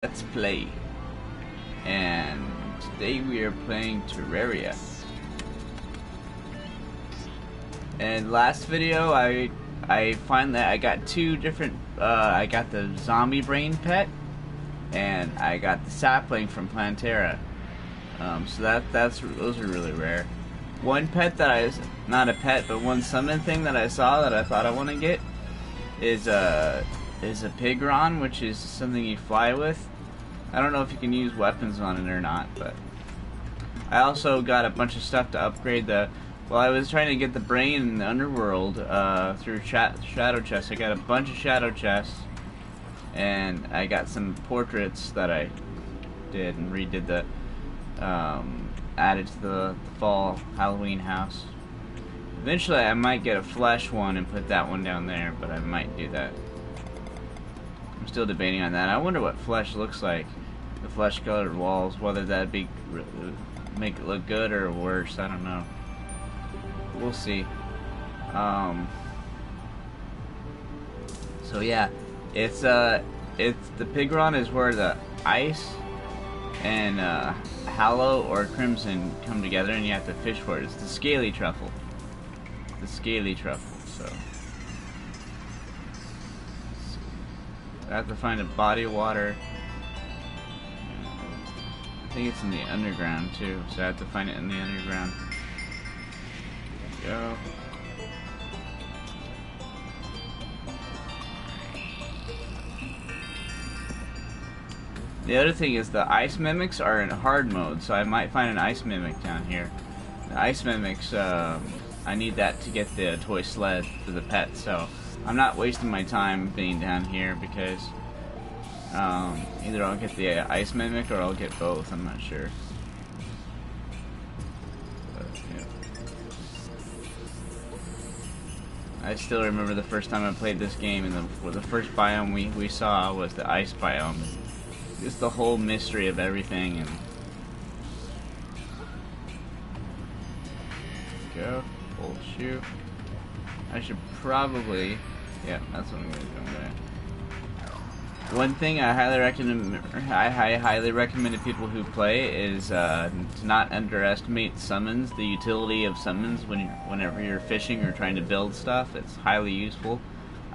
Let's play. And today we are playing Terraria. And last video I find that I got two different I got the zombie brain pet and I got the sapling from Plantera. So those are really rare. One pet that not a pet, but one summon thing that I saw that I thought I want to get is a pigron, which is something you fly with. I don't know if you can use weapons on it or not, but I also got a bunch of stuff to upgrade the. Well, I was trying to get the brain in the underworld through shadow chests. I got a bunch of shadow chests, and I got some portraits that I did and redid the added to the fall Halloween house. Eventually, I might get a flesh one and put that one down there, but I might do that. I'm still debating on that. I wonder what flesh looks like. The flesh-colored walls, whether that'd be make it look good or worse. I don't know. We'll see. So yeah, it's the pigron is where the ice and Hallow or Crimson come together, and you have to fish for it. It's the scaly truffle. The scaly truffle. So I have to find a body of water. I think it's in the underground too, so I have to find it in the underground. There we go. The other thing is the ice mimics are in hard mode, so I might find an ice mimic down here. The ice mimics, I need that to get the toy sled for the pet, so I'm not wasting my time being down here because either I'll get the ice mimic or I'll get both. I'm not sure. But, yeah. I still remember the first time I played this game, and the first biome we saw was the ice biome. Just the whole mystery of everything. And go full shoot. I should probably. Yeah, that's what I'm gonna do. One thing I highly recommend to people who play is to not underestimate summons. The utility of summons whenever you're fishing or trying to build stuff, it's highly useful.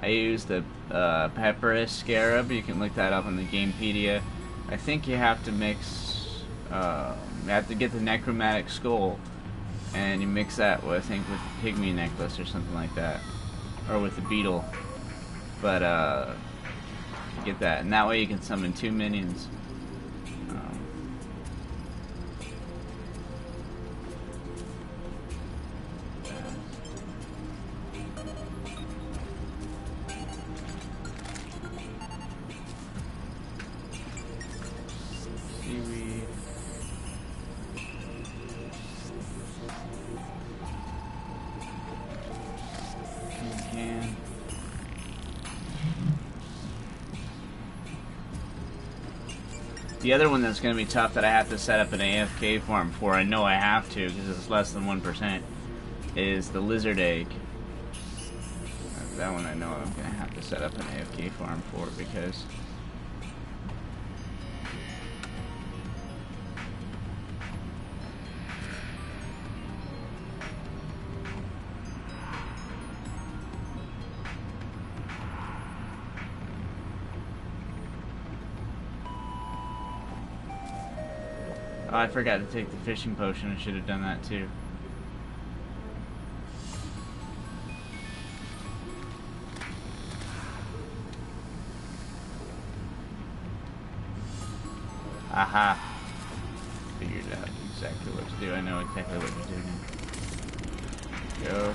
I use the Pepperis Scarab. You can look that up on the Gamepedia. I think you have to mix. You have to get the Necromantic Skull, and you mix that with, I think, with the Pygmy Necklace or something like that, or with the Beetle. But get that, and that way you can summon 2 minions. Seaweed. Can. The other one that's going to be tough that I have to set up an AFK farm for, I know I have to because it's less than 1%, is the lizard egg. That one I know I'm going to have to set up an AFK farm for because oh, I forgot to take the fishing potion. I should have done that too. Aha! Figured out exactly what to do. I know exactly what to do now. Go.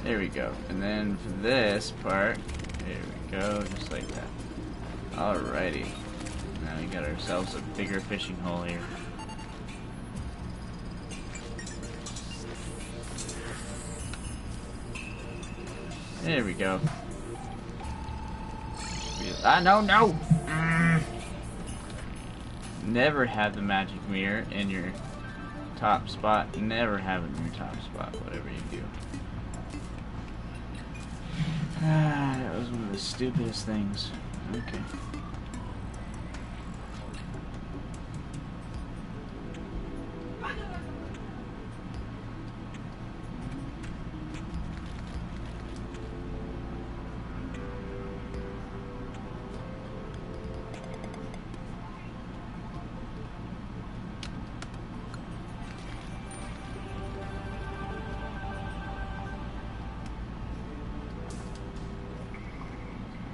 There we go. And then for this part, there we go, just like that. Alrighty. Now we got ourselves a bigger fishing hole here. There we go. Ah, no! Never have the magic mirror in your top spot. Never have it in your top spot, whatever you do. That was one of the stupidest things. Okay.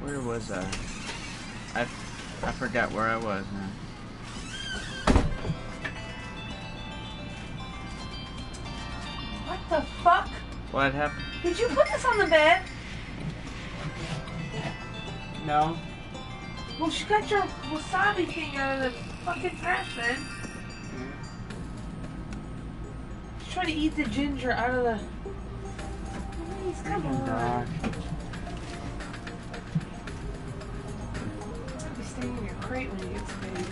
Where was I? I forgot where I was now. What the fuck? What happened? Did you put this on the bed? No. Well, she got your wasabi thing out of the fucking trash bin. She's trying to eat the ginger out of the... Please, come on. Dog. I'll be staying in your crate when you get to bed.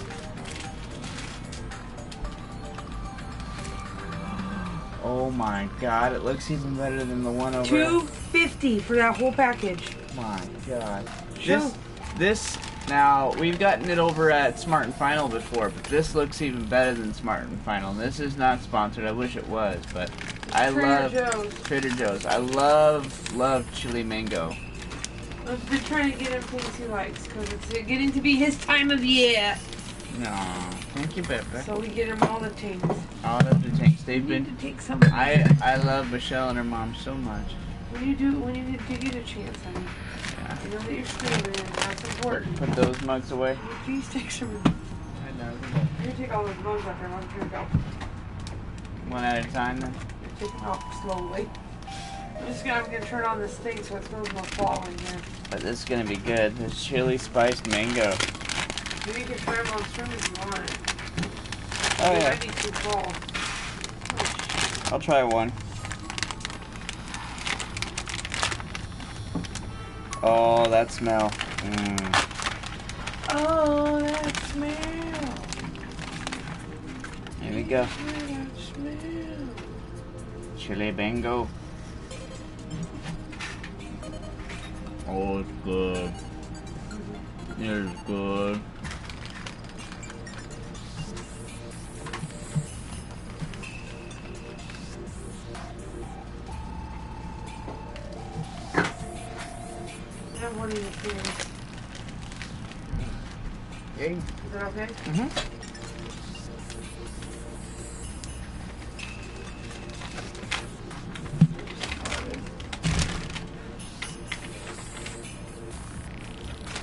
Oh my god, it looks even better than the one over. $2.50 for that whole package. My god. Sure. This now we've gotten it over at Smart and Final before, but this looks even better than Smart and Final. This is not sponsored. I wish it was, but I love Trader Joe's. I love chili mango. I've been trying to get him things he likes because it's getting to be his time of year. No, thank you, Pepper. So we get him all the things. All of the things they've You been. need to take some. I love Michelle and her mom so much. When you get a chance, honey. Yeah. You know that you're screaming and that's important. Put those mugs away. Please take some. I know. You take all those mugs out there. I'm going to go. One at a time then. Take them out slowly. I'm gonna turn on this thing so it smells more fall in here. But this is gonna be good. This chili spiced mango. Maybe you can try them on stream if you want it. Oh It yeah. might be too fall. I'll try one. Oh, that smell. Oh, that smell. Here we go. That smell. Chili mango. Oh, it's good. It's good. I have one in the freezer. Yay. Is that okay? Mm-hmm.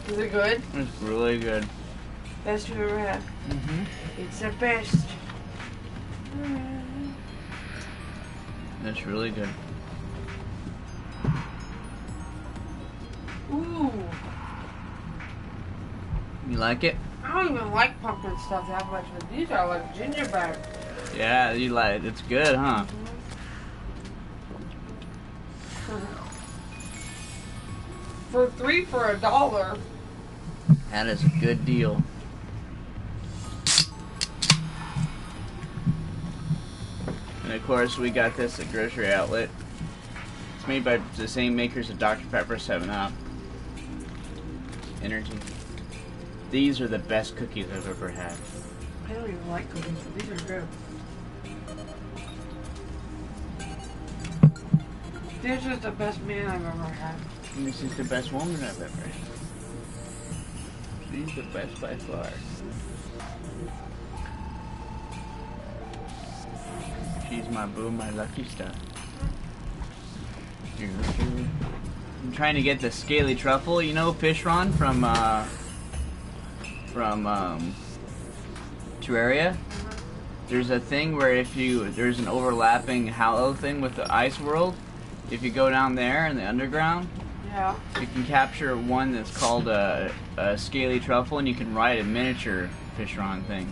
Is it good? It's really good. Best you've ever had. Mm-hmm. It's the best. It's really good. Ooh. You like it? I don't even like pumpkin stuff that much, but these are like gingerbread. Yeah, you like it. It's good, huh? For $3 for $1. That is a good deal. And of course, we got this at Grocery Outlet. It's made by the same makers of Dr. Pepper 7-Up. Energy. These are the best cookies I've ever had. I don't even like cookies, but these are good. This is the best man I've ever had. And this is the best woman I've ever had. She's the best by far. She's my boo, my lucky star. I'm trying to get the scaly truffle. You know Fishron from Terraria? There's a thing where there's an overlapping Hallow thing with the ice world. If you go down there in the underground, Yeah. you can capture one that's called a scaly truffle, and you can ride a miniature Fishron thing.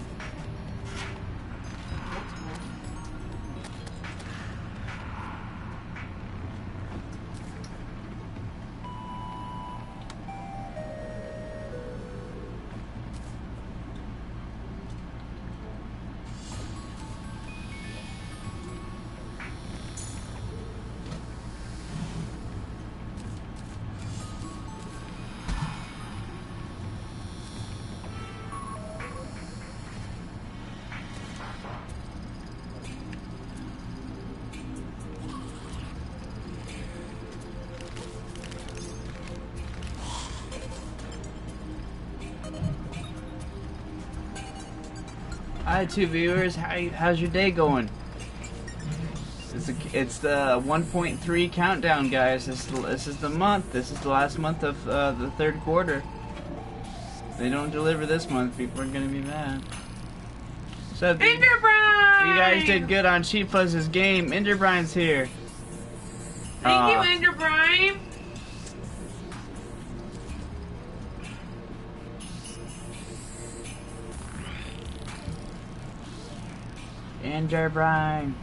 Hi, 2 viewers. How's your day going? It's the 1.3 countdown, guys. This is the month. This is the last month of the third quarter. If they don't deliver this month, people are gonna be mad. So Enderbrine! you guys did good on Cheap Fuzz's game. Enderbrine's here. Thank you, Enderbrine. Enderbrine.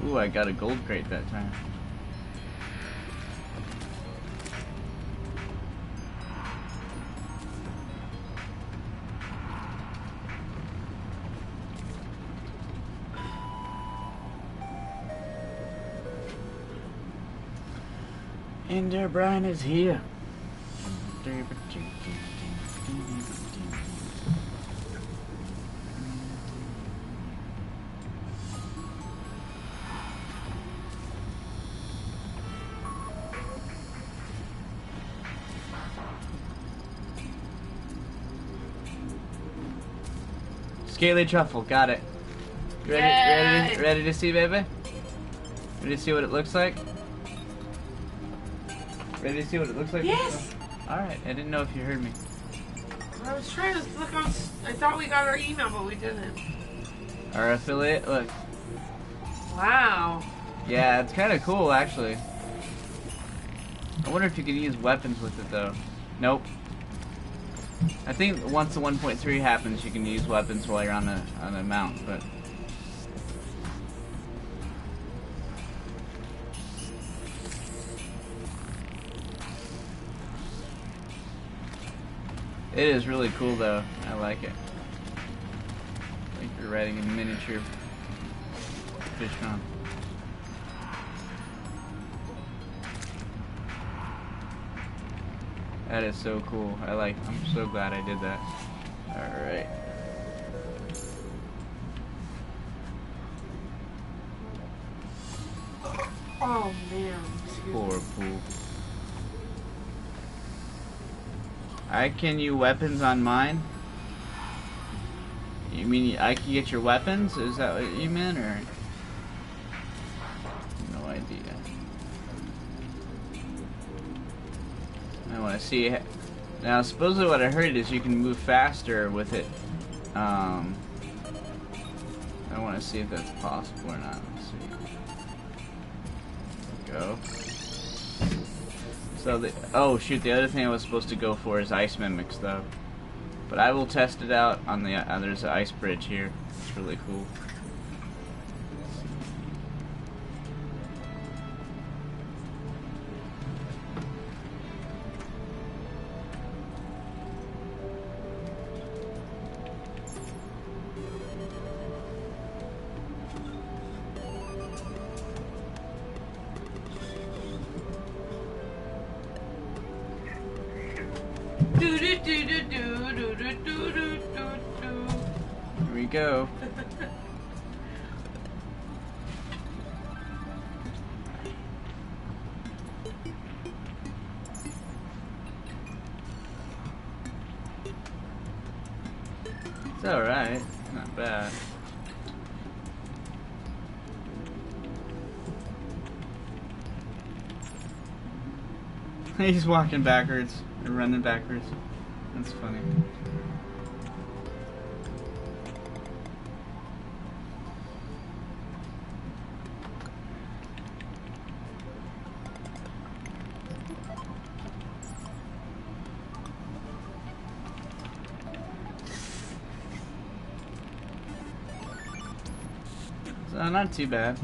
Ooh, I got a gold crate that time. Enderbrine is here. Scaly truffle, got it. Ready to see, baby? Ready to see what it looks like? Ready to see what it looks like? Yes! Alright, I didn't know if you heard me. I was trying to look on. I thought we got our email, but we didn't. Our affiliate, look. Wow. Yeah, it's kind of cool, actually. I wonder if you can use weapons with it, though. Nope. I think once the 1.3 happens, you can use weapons while you're on a mount, but... It is really cool, though. I like it. I think you're riding a miniature Fishron. That is so cool. I'm so glad I did that. Alright. Oh man. Poor pool. I can use weapons on mine? You mean I can get your weapons? Is that what you meant, or? No idea. I want to see. Now, supposedly what I heard is you can move faster with it. I want to see if that's possible or not. Let's see. Go. So oh shoot, the other thing I was supposed to go for is ice mimics though. But I will test it out on the there's an ice bridge here. It's really cool. Here we go. It's alright. Not bad. He's walking backwards and running backwards. That's funny. So not too bad.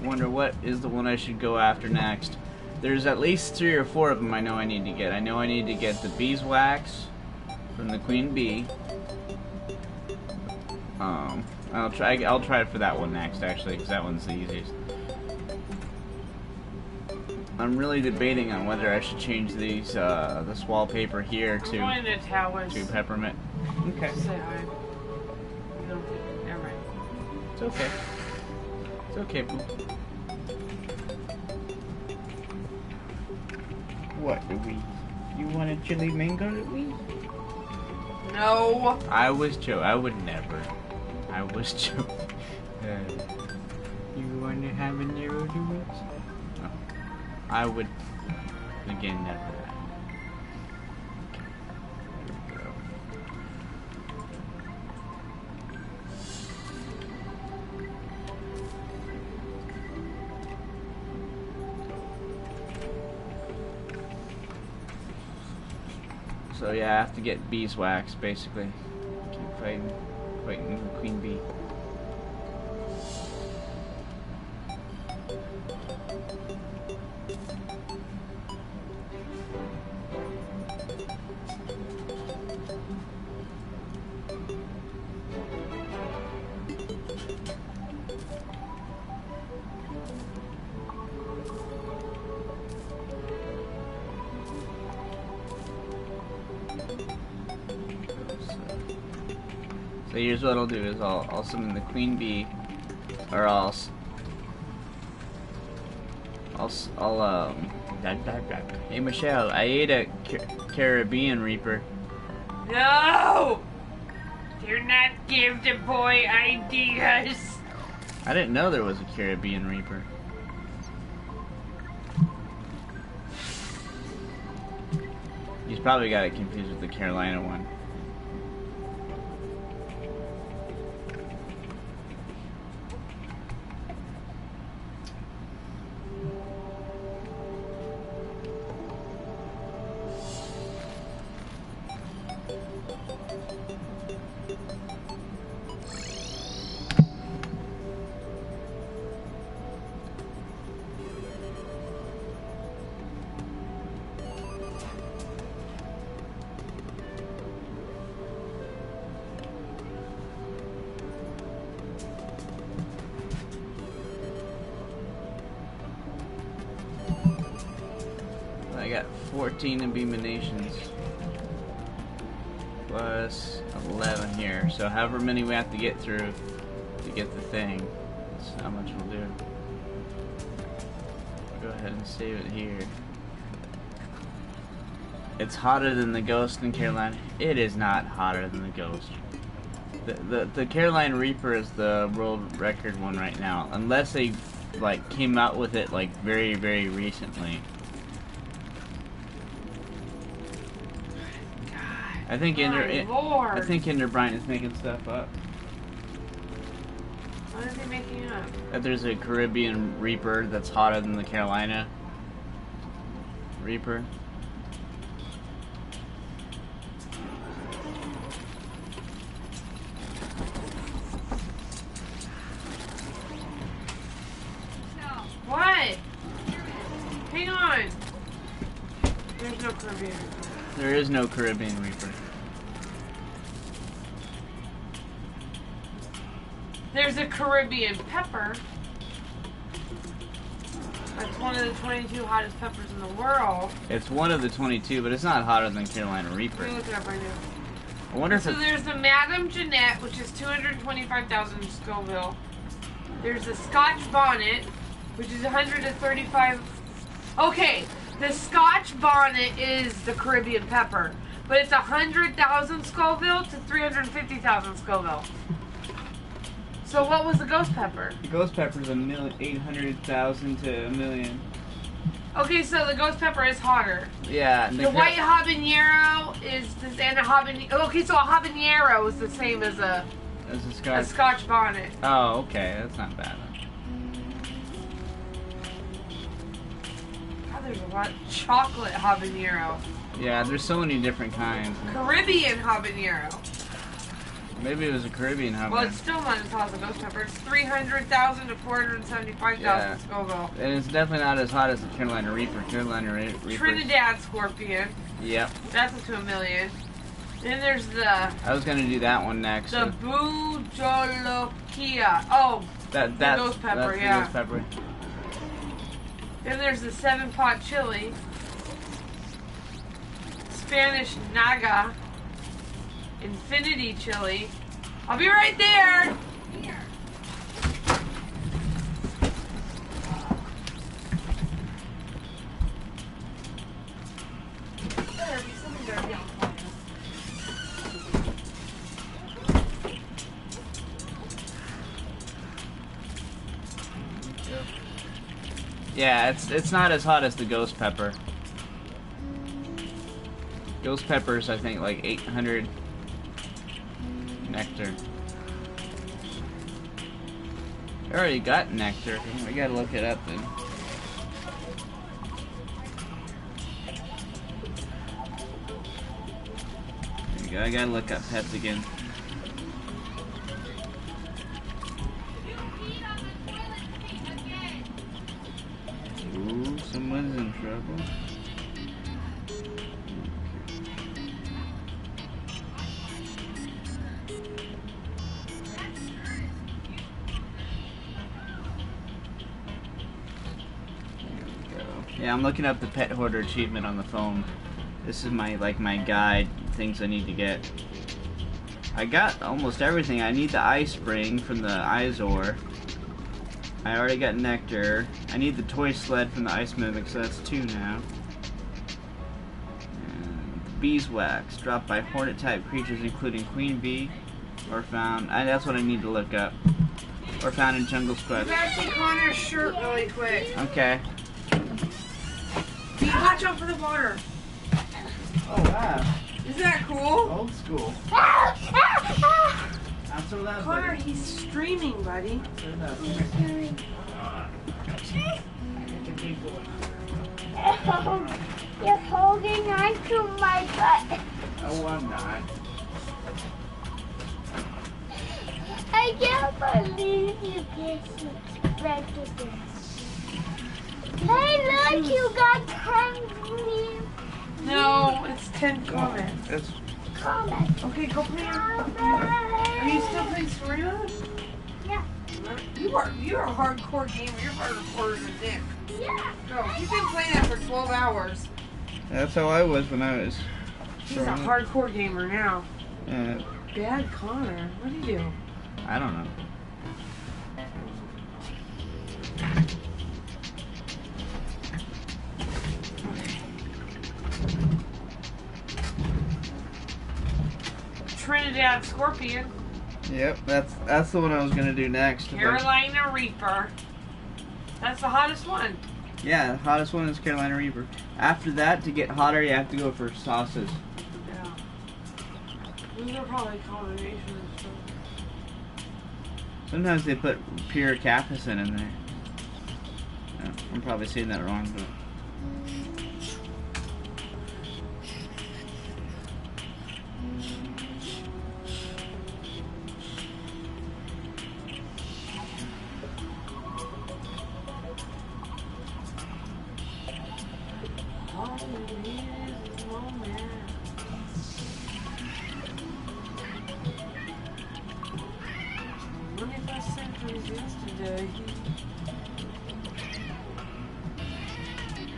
Wonder what is the one I should go after next. There's at least 3 or 4 of them I know I need to get. I know I need to get the beeswax from the queen bee. I'll try for that one next, actually, because that one's the easiest. I'm really debating on whether I should change these this wallpaper here to peppermint. Okay. Say hi. No, never mind. It's okay. It's okay, boo. What, Louise? You want a chili mango, Louise? No. I was joking. I would never. I was joking. You want to have a narrow doings? No. I would, again, never. There we go. So yeah, I have to get beeswax, basically. Keep fighting the queen bee. So here's what I'll do: is I'll summon the queen bee, or Hey Michelle, I ate a Caribbean Reaper. No! Do not give the boy ideas. I didn't know there was a Caribbean Reaper. He's probably got it confused with the Carolina one. I got 14 Abeeminations plus 11 here, so however many we have to get through to get the thing, that's how much we'll do. Go ahead and save it here. It's hotter than the Ghost in Carolina. It is not hotter than the Ghost. The Carolina Reaper is the world record one right now, unless they like came out with it like very recently. I think Ender Bryant is making stuff up. What is he making up? That there's a Caribbean Reaper that's hotter than the Carolina Reaper. What? Hang on. There's no Caribbean. There is no Caribbean Reaper. There's a Caribbean pepper. That's one of the 22 hottest peppers in the world. It's one of the 22, but it's not hotter than Carolina Reaper. Let me look it up right now. I wonder if So there's the Madame Jeanette, which is 225,000 Scoville. There's the Scotch Bonnet, which is 135. Okay, the Scotch Bonnet is the Caribbean pepper, but it's 100,000 Scoville to 350,000 Scoville. So what was the ghost pepper? the ghost pepper is 800,000 to 1,000,000. Okay, so the ghost pepper is hotter. Yeah. The white habanero is and a habanero. Okay, so a habanero is the same as a Scotch bonnet. Oh, okay, that's not bad. God, there's a lot. Chocolate habanero. Yeah, there's so many different kinds. Caribbean habanero. Maybe it was a Caribbean habanero. Well, it's still not as hot as a ghost pepper. It's 300,000 to 475,000 Scoville. And it's definitely not as hot as the Carolina Reaper. Reaper. Trinidad scorpion. Yep. That's up to 1,000,000. Then there's the I was gonna do that one next. the Bujolokia. Oh, that's ghost pepper, that's yeah. the ghost pepper. then there's the 7-pot chili. Spanish Naga. Infinity chili. I'll be right there. Yeah, it's not as hot as the ghost pepper. Ghost pepper's I think like 800 nectar. I already got nectar. I gotta look it up then. There you go. I gotta look up pets again. Ooh, someone's in trouble. Yeah, I'm looking up the pet hoarder achievement on the phone. This is my guide, things I need to get. I got almost everything. I need the ice spring from the Izor. I already got nectar. I need the toy sled from the ice mimic, so that's 2 now. And beeswax, dropped by hornet type creatures including queen bee, or found. That's what I need to look up. Or found in jungle squad. You gotta see Connor's shirt really quick. Okay. Watch out for the water. Oh wow. Isn't that cool? Old school. Connor, he's streaming, buddy. You're holding on to my butt. Oh, I'm not. I can't believe you just expected this. Hey, look, you got 10 No, it's 10 comments. It's comments. Okay, go play. Are you still playing story mode? Yeah. You are a hardcore gamer. You're hardcore than Nick. Yeah. Go. You've been playing that for 12 hours. That's how I was when I was. He's a hardcore gamer now. Uh, Bad Connor. What do you do? I don't know. Trinidad Scorpion. Yep, that's the one I was gonna do next. Carolina Reaper. That's the hottest one. Yeah, the hottest one is Carolina Reaper. After that, to get hotter, you have to go for sauces. Yeah. Those are probably combinations. So. Sometimes they put pure capsaicin in there. I'm probably saying that wrong, but.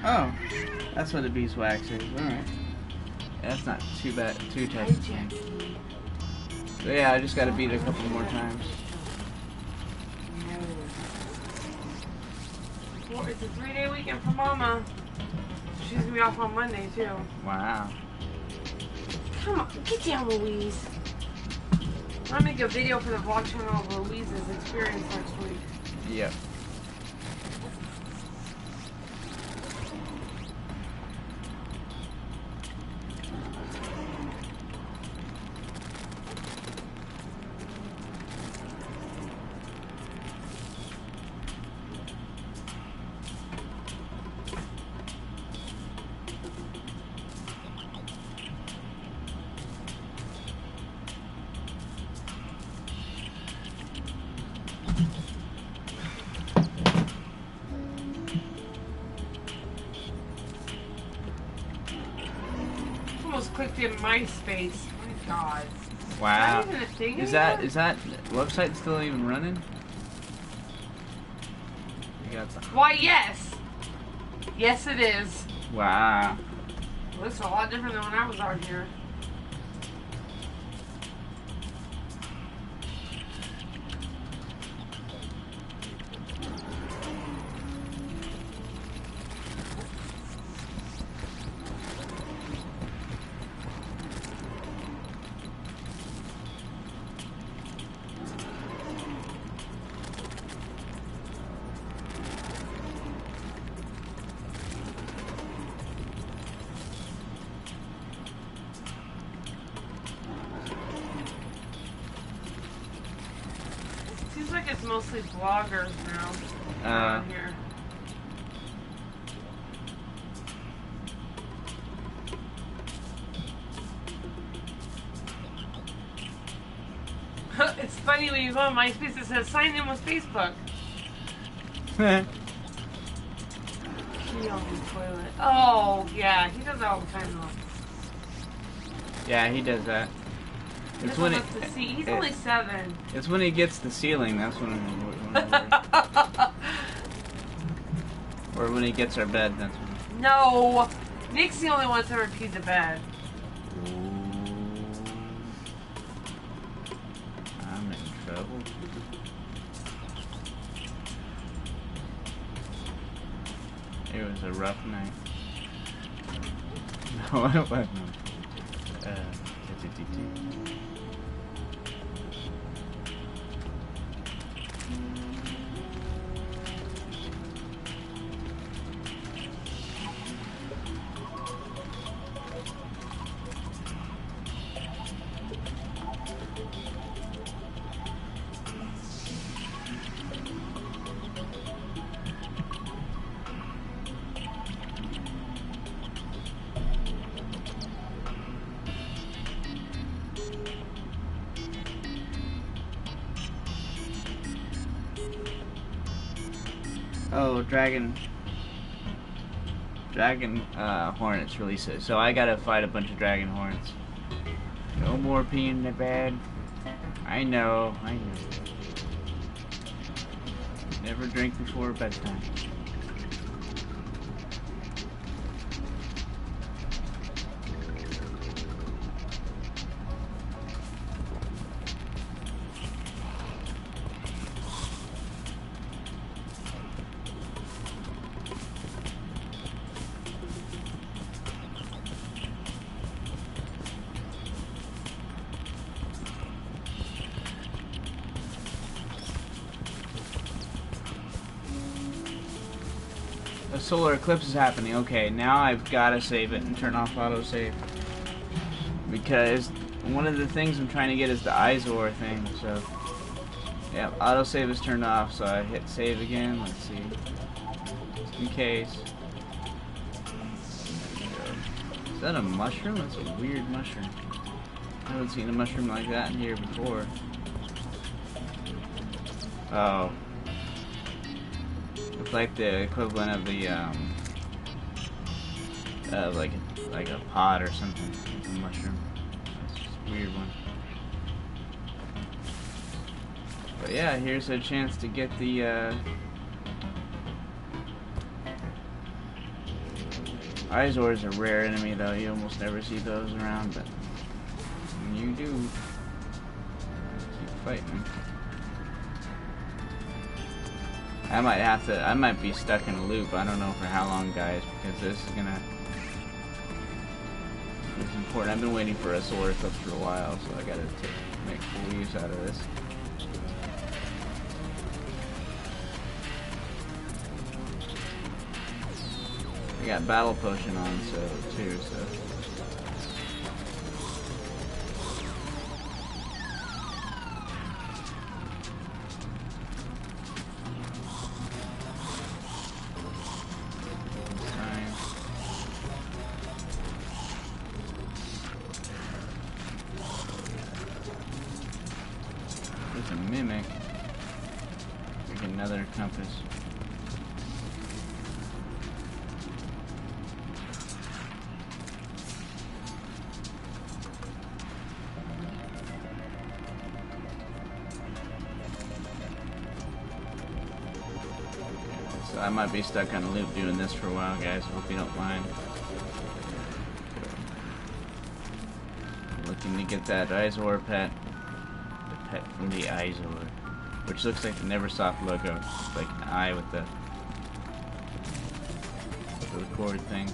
Oh, that's what the beeswax is. Alright. Yeah, that's not too bad. 2 types of things. So yeah, I just gotta beat it a couple more times. Well, it's a 3-day weekend for Mama. She's gonna be off on Monday too. Wow. Come on, get down, Louise. I'm gonna make a video for the vlog channel of Louise's experience next week. Yep. Almost clicked in MySpace. My God. Wow. Is that even a thing Is anymore? that website still even running? You got some. Why, yes. Yes, it is. Wow. It looks a lot different than when I was out here. mostly vloggers now around here. It's funny when you go on MySpace, it says sign in with Facebook. Pee on the toilet. Oh, yeah, he does that all the time though. Yeah, he does that. It's when he's only 7. It's when he gets the ceiling. That's when or when he gets our bed. That's when. No, Nick's the only one that's ever peed the bed. I'm in trouble. It was a rough night. No, it wasn't. Oh, Dragon Hornets releases. So I gotta fight a bunch of Dragon Hornets. No more peeing in the bed. I know. Never drink before bedtime. A solar eclipse is happening. Okay, now I've got to save it and turn off autosave. Because one of the things I'm trying to get is the Izor thing, so... yeah, autosave is turned off, so I hit save again. Let's see. Just in case. Is that a mushroom? That's a weird mushroom. I haven't seen a mushroom like that in here before. Oh. It's like the equivalent of the like a pod or something. It's a mushroom. It's just a weird one. But yeah, here's a chance to get the Izor is a rare enemy though. You almost never see those around, but when you do, keep fighting. I might be stuck in a loop. I don't know for how long, guys, because this is important. I've been waiting for a solar eclipse for a while, so I gotta make full use out of this. I got battle potion on, too. There's a mimic. Like another compass. So I might be stuck on a loop doing this for a while, guys. I hope you don't mind. I'm looking to get that Izor pet. The pet from the Izor. Which looks like the Neversoft logo. It's like an eye with the cord thing.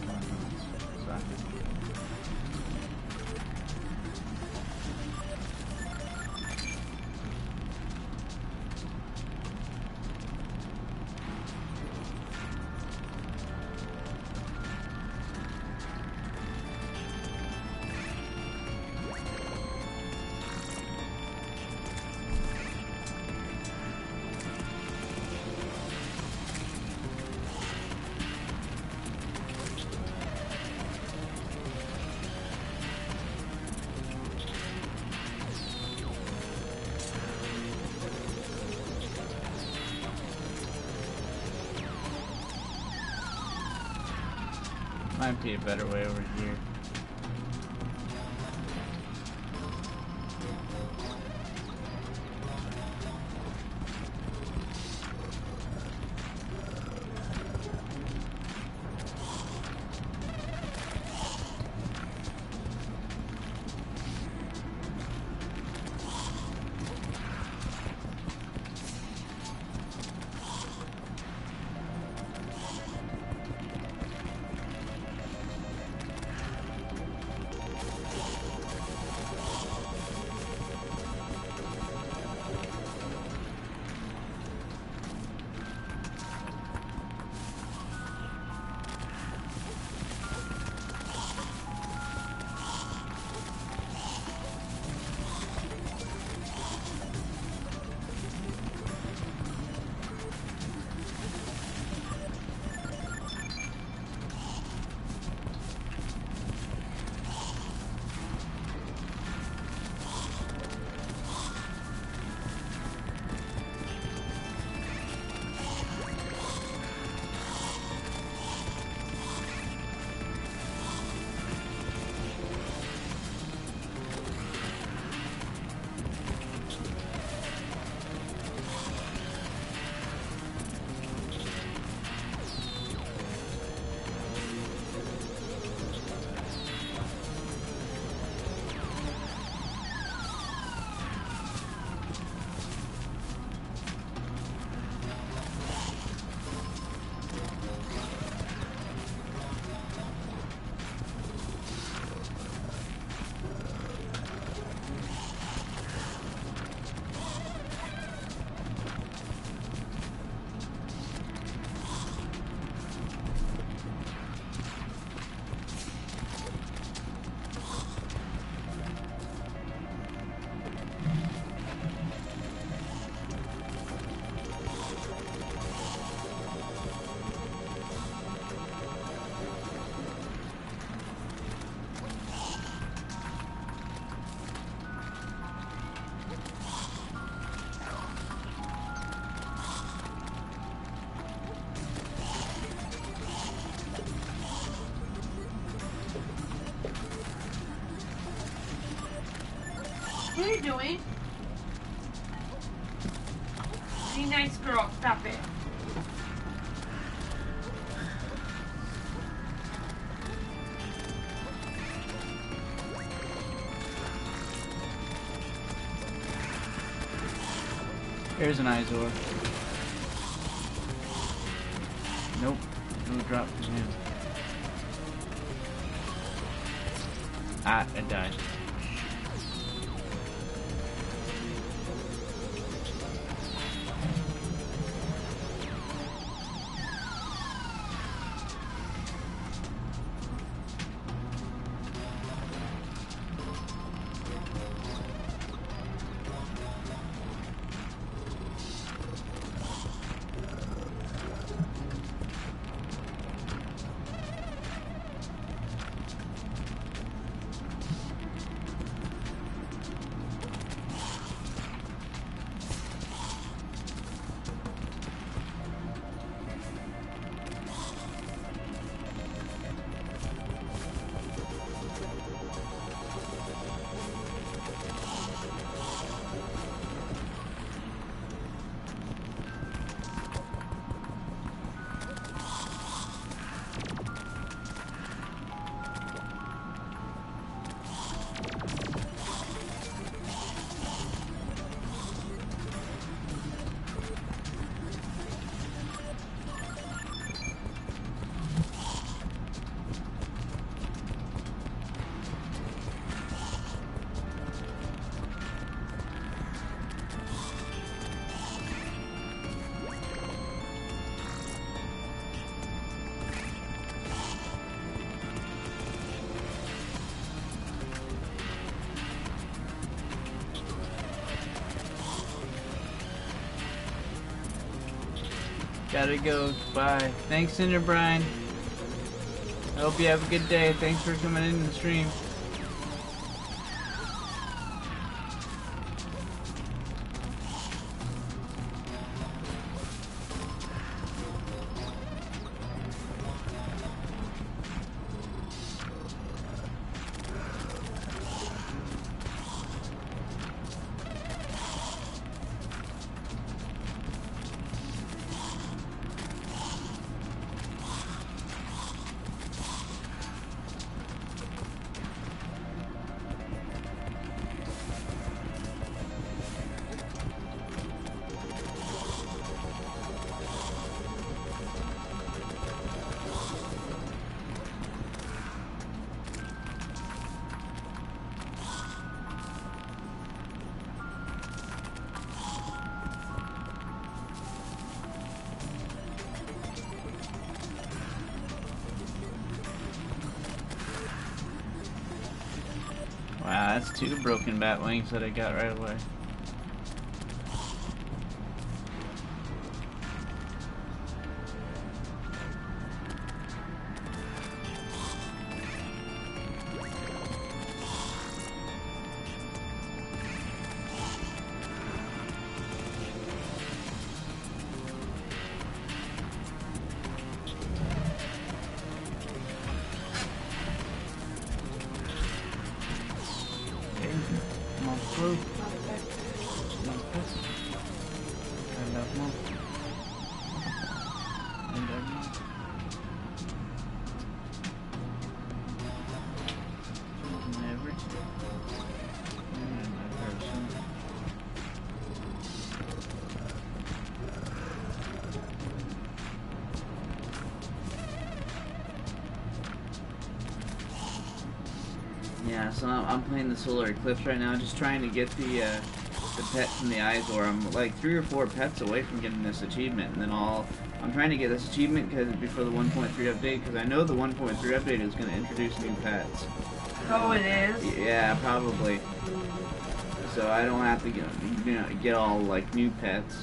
might be a better way over here. What are you doing? Be nice girl, stop it. Here's an Izor. Nope. No drop for him. Ah, it died. Gotta go. Bye. Thanks, Cinder Brian. I hope you have a good day. Thanks for coming in the stream. Wow, that's 2 broken bat wings that I got right away. More fruit. I love more. Never. Yeah, so I'm playing the solar eclipse right now, just trying to get the pet from the Eyesore. I'm like 3 or 4 pets away from getting this achievement, and then I'm trying to get this achievement before the 1.3 update, because I know the 1.3 update is going to introduce new pets. Oh, it is? Yeah, probably. So I don't have to get all like new pets.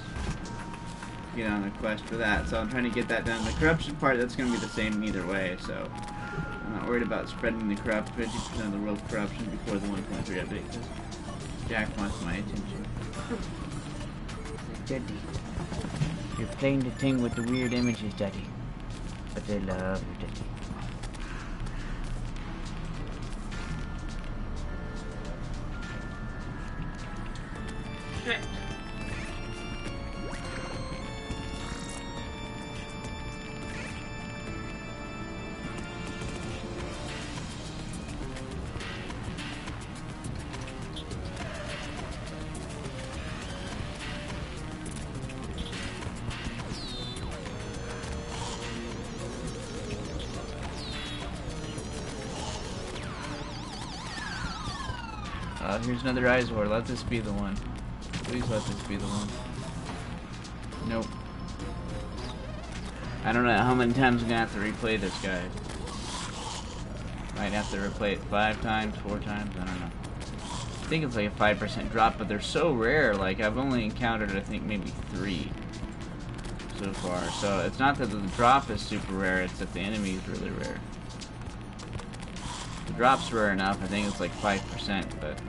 Get on a quest for that. So I'm trying to get that done. The corruption part, that's going to be the same either way. So I'm not worried about spreading the 50% of the world's corruption before the 1.3 update, because Jack wants my attention. Daddy, you're playing the thing with the weird images, Daddy. But I love you, Daddy. Shit. Here's another Eyesore. Let this be the one. Please let this be the one. Nope. I don't know how many times I'm gonna have to replay this guy. Might have to replay it 5 times, 4 times, I don't know. I think it's like a 5% drop, but they're so rare. Like, I've only encountered, I think, maybe 3 so far. So it's not that the drop is super rare, it's that the enemy is really rare. The drop's rare enough, I think it's like 5%, but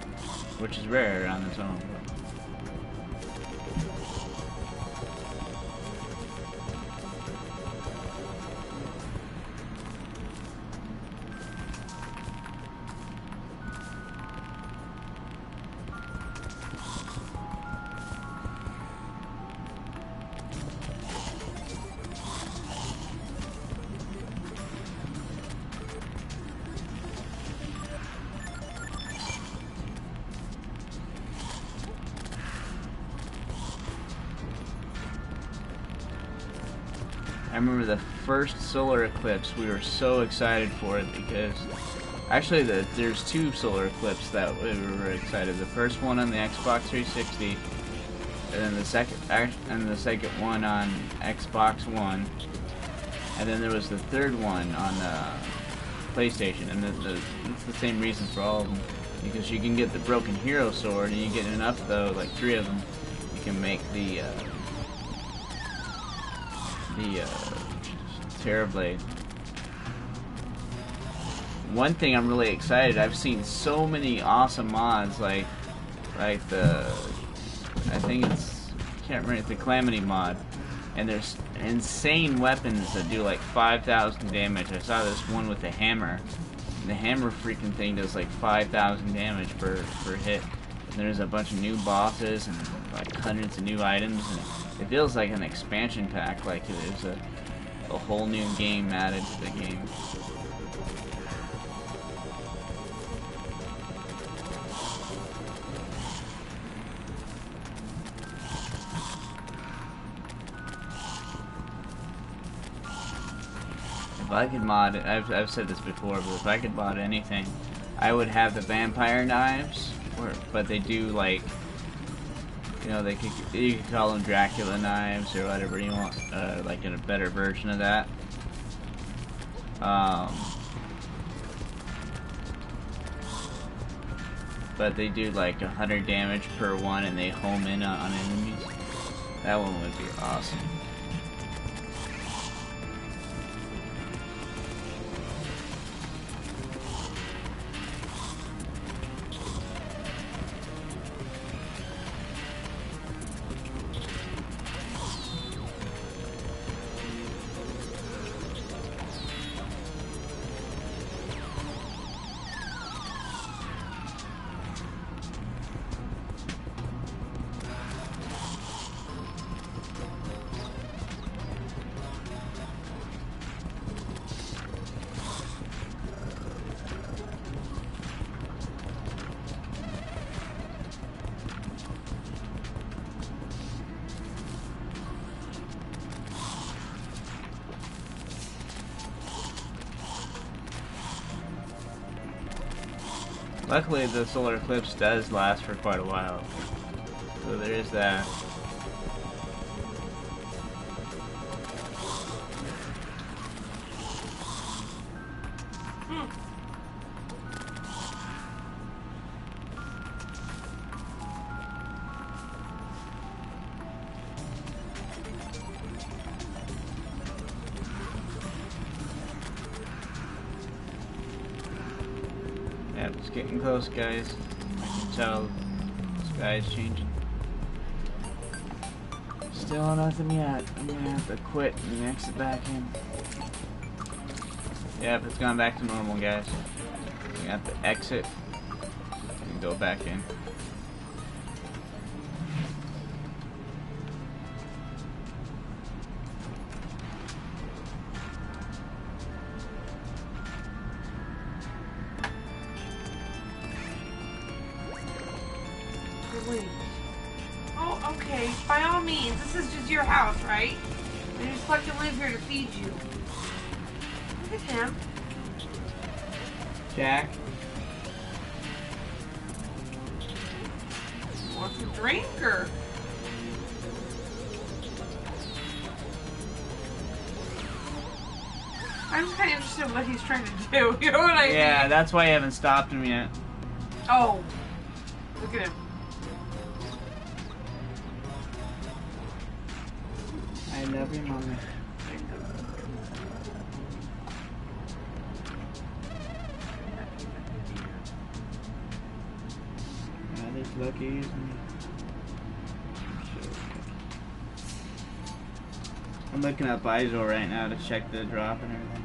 which is rare on its own. I remember the first solar eclipse, we were so excited for it because actually there's 2 solar eclipses that we were excited. The first one on the Xbox 360, and then the second one on Xbox One, and then there was the third one on PlayStation, and it's the same reason for all of them, because you can get the broken hero sword, and you get enough though, like 3 of them, you can make the Terrablade. One thing I'm really excited, I've seen so many awesome mods, like the, I think it's, I can't remember, it's the Calamity mod, and there's insane weapons that do like 5,000 damage. I saw this one with the hammer. The hammer freaking thing does like 5,000 damage per hit. And there's a bunch of new bosses and like hundreds of new items, and it feels like an expansion pack, like it is a whole new game added to the game. If I could mod, I've said this before, but if I could mod anything, I would have the vampire knives, but they do like, you know, you could call them Dracula knives or whatever you want, like in a better version of that. but they do like 100 damage per one, and they home in on enemies. That one would be awesome. Luckily, the solar eclipse does last for quite a while, so there is that. Yep, it's getting close, guys. I can tell the sky's changing. Still nothing yet. I'm gonna have to quit and exit back in. Yep, it's gone back to normal, guys. I'm gonna have to exit and go back in. Wait. Oh, okay. By all means, this is just your house, right? And you just fucking live here to feed you. Look at him. Jack? Wants a drink or? I'm just kind of interested in what he's trying to do. You know what I mean? Yeah, that's why I haven't stopped him yet. Oh. Look at him. I love you, Mama. Yeah, there's Lucky's. I'm looking up ISO right now to check the drop and everything.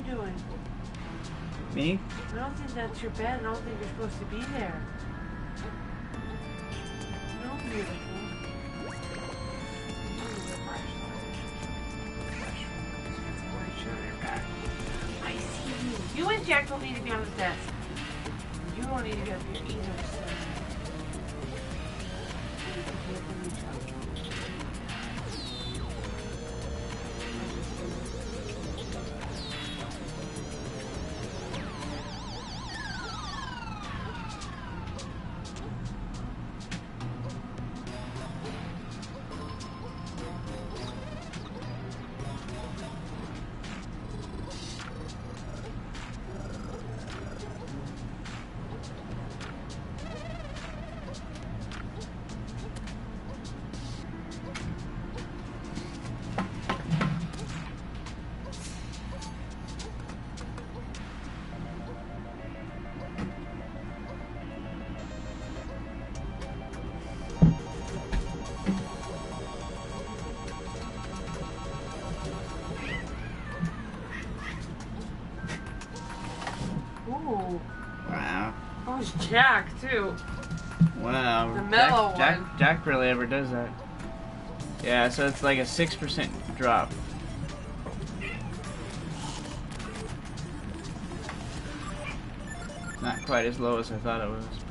Doing? Me? I don't think that's your bed. I don't think you're supposed to be there. No, beautiful. I see you. You and Jack don't need to be on the desk. You don't need to be up here either. So. Ooh. Wow. Oh, it's Jack, too. Wow. The mellow one. Jack barely ever does that. Yeah, so it's like a 6% drop. Not quite as low as I thought it was. But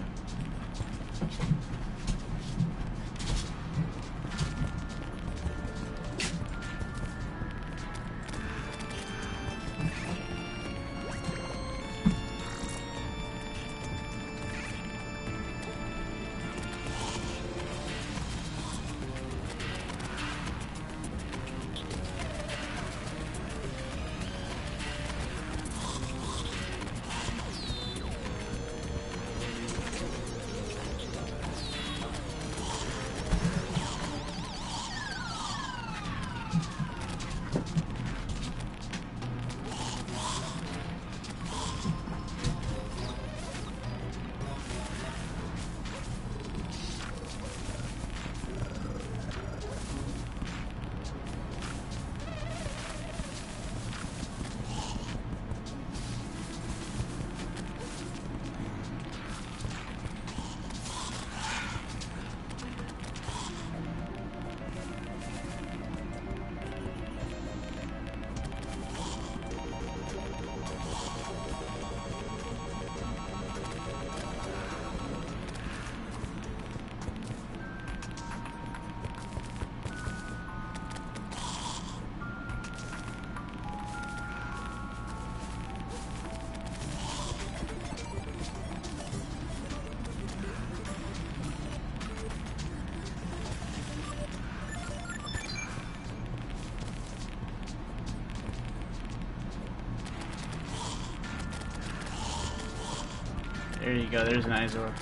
there you go, there's an eyesore.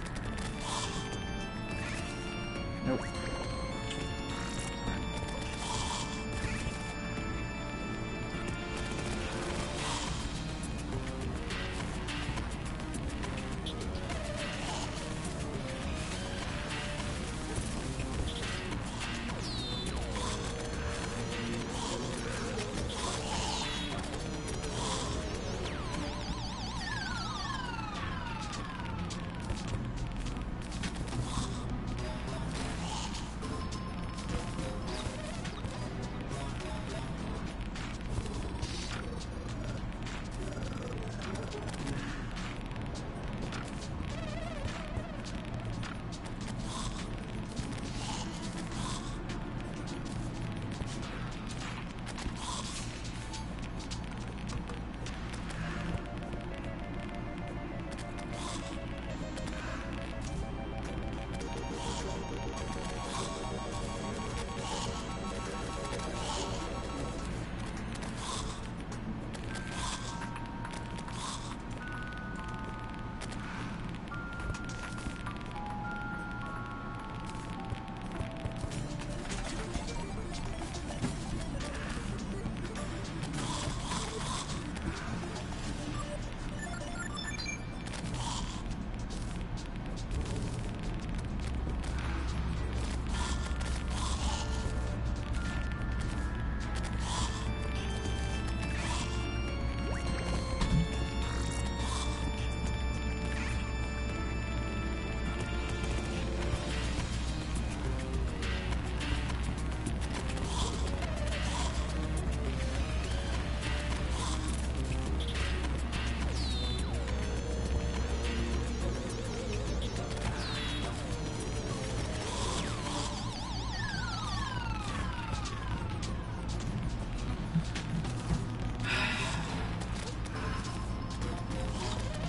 Nope.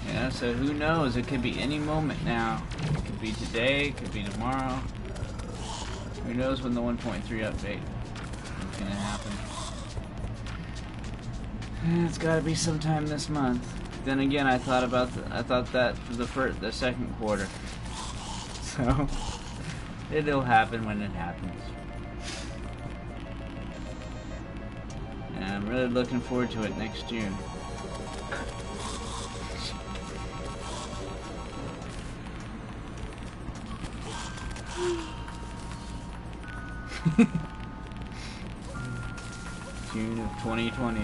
Yeah, so who knows? It could be any moment now. It could be today, it could be tomorrow. Who knows when the 1.3 update is gonna happen? It's gotta be sometime this month. Then again, I thought that for the second quarter. So it'll happen when it happens. And I'm really looking forward to it next June. June of 2020.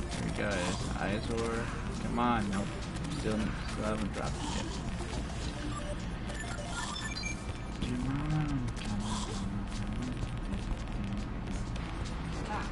There we go, Eyesore. Come on, nope. Still haven't dropped it yet. Come on, come on, come on.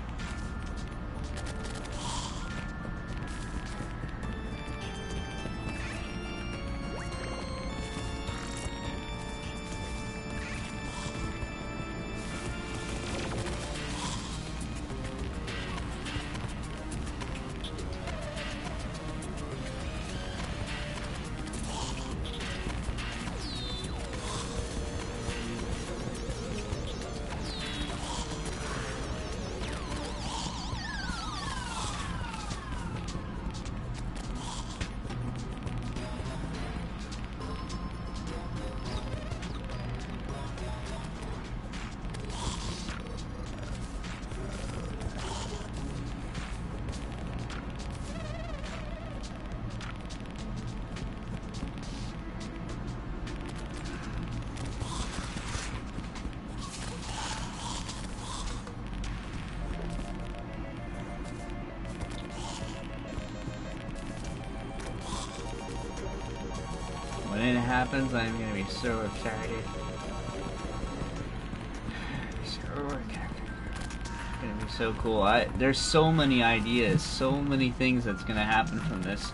happens, I'm gonna be so excited. So excited. It's gonna be so cool. There's so many ideas, so many things that's gonna happen from this.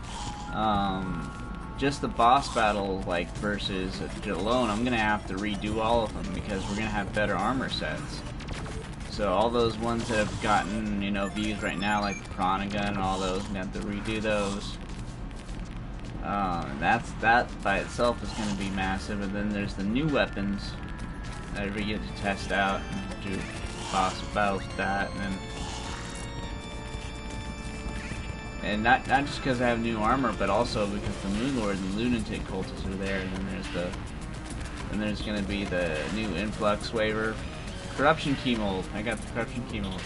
Just the boss battle, like, versus alone, I'm gonna have to redo all of them because we're gonna have better armor sets. So all those ones that have gotten, you know, views right now, like the Piranha Gun and all those, I'm gonna have to redo those. That by itself is gonna be massive. And then there's the new weapons that we get to test out and do boss battles with that, and not just because I have new armor, but also because the Moon Lord and Lunatic cultists are there. And then there's gonna be the new influx waiver, corruption key mold. I got the corruption key mold.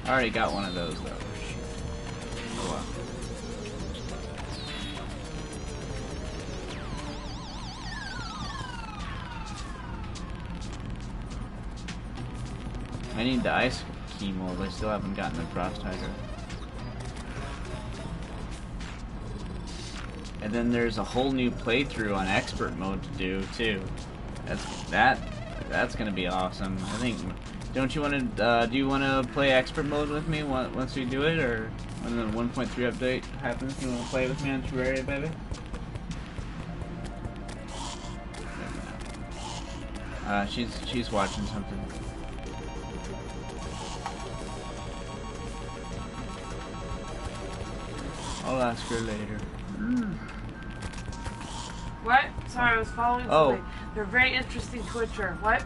I already got one of those though. Oh well. I need the ice key mold. I still haven't gotten the frost hydra. And then there's a whole new playthrough on expert mode to do too. That's gonna be awesome. I think. Don't you want to? Do you want to play expert mode with me once we do it, or when the 1.3 update happens? Do you want to play with me on Terraria, baby? She's watching something. I'll ask her later. What? Sorry, I was following somebody. They're very interesting Twitcher. What?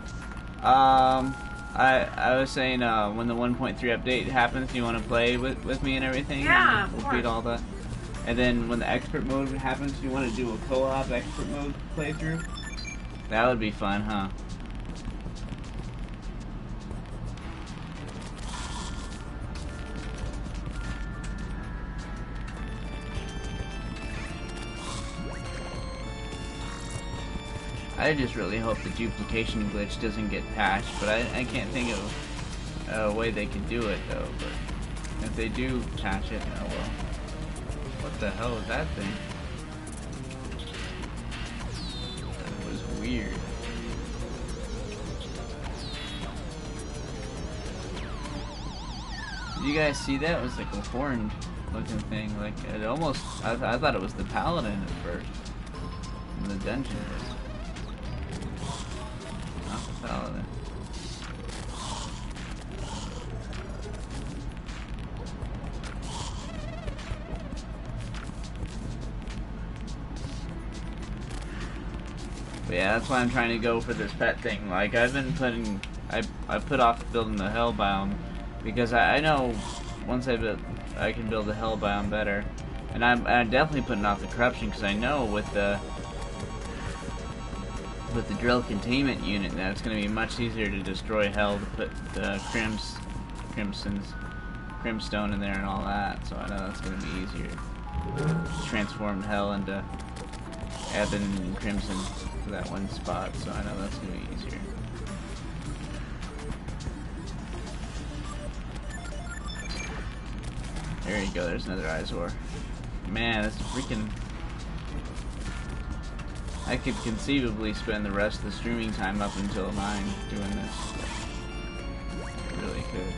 I was saying, when the 1.3 update happens, you want to play with me and everything? Yeah, and of we'll course. beat all that. And then when the expert mode happens, you want to do a co-op expert mode playthrough? That would be fun, huh? I just really hope the duplication glitch doesn't get patched, but I can't think of a way they can do it though. But if they do patch it, oh well. What the hell is that thing? That was weird. Did you guys see that? It was like a horned looking thing. Like it almost, I thought it was the paladin at first in the dungeon. Paladin. But yeah, that's why I'm trying to go for this pet thing. Like I've been putting, I put off building the hell biome because I know once I can build the hell biome better, and I'm definitely putting off the corruption because I know with the drill containment unit, that it's going to be much easier to destroy hell to put the crimstone in there and all that. So I know that's going to be easier to transform hell into ebon and crimson for that one spot. So I know that's going to be easier. There you go. There's another Izor. Man, that's freaking. I could conceivably spend the rest of the streaming time up until 9 doing this. I really could.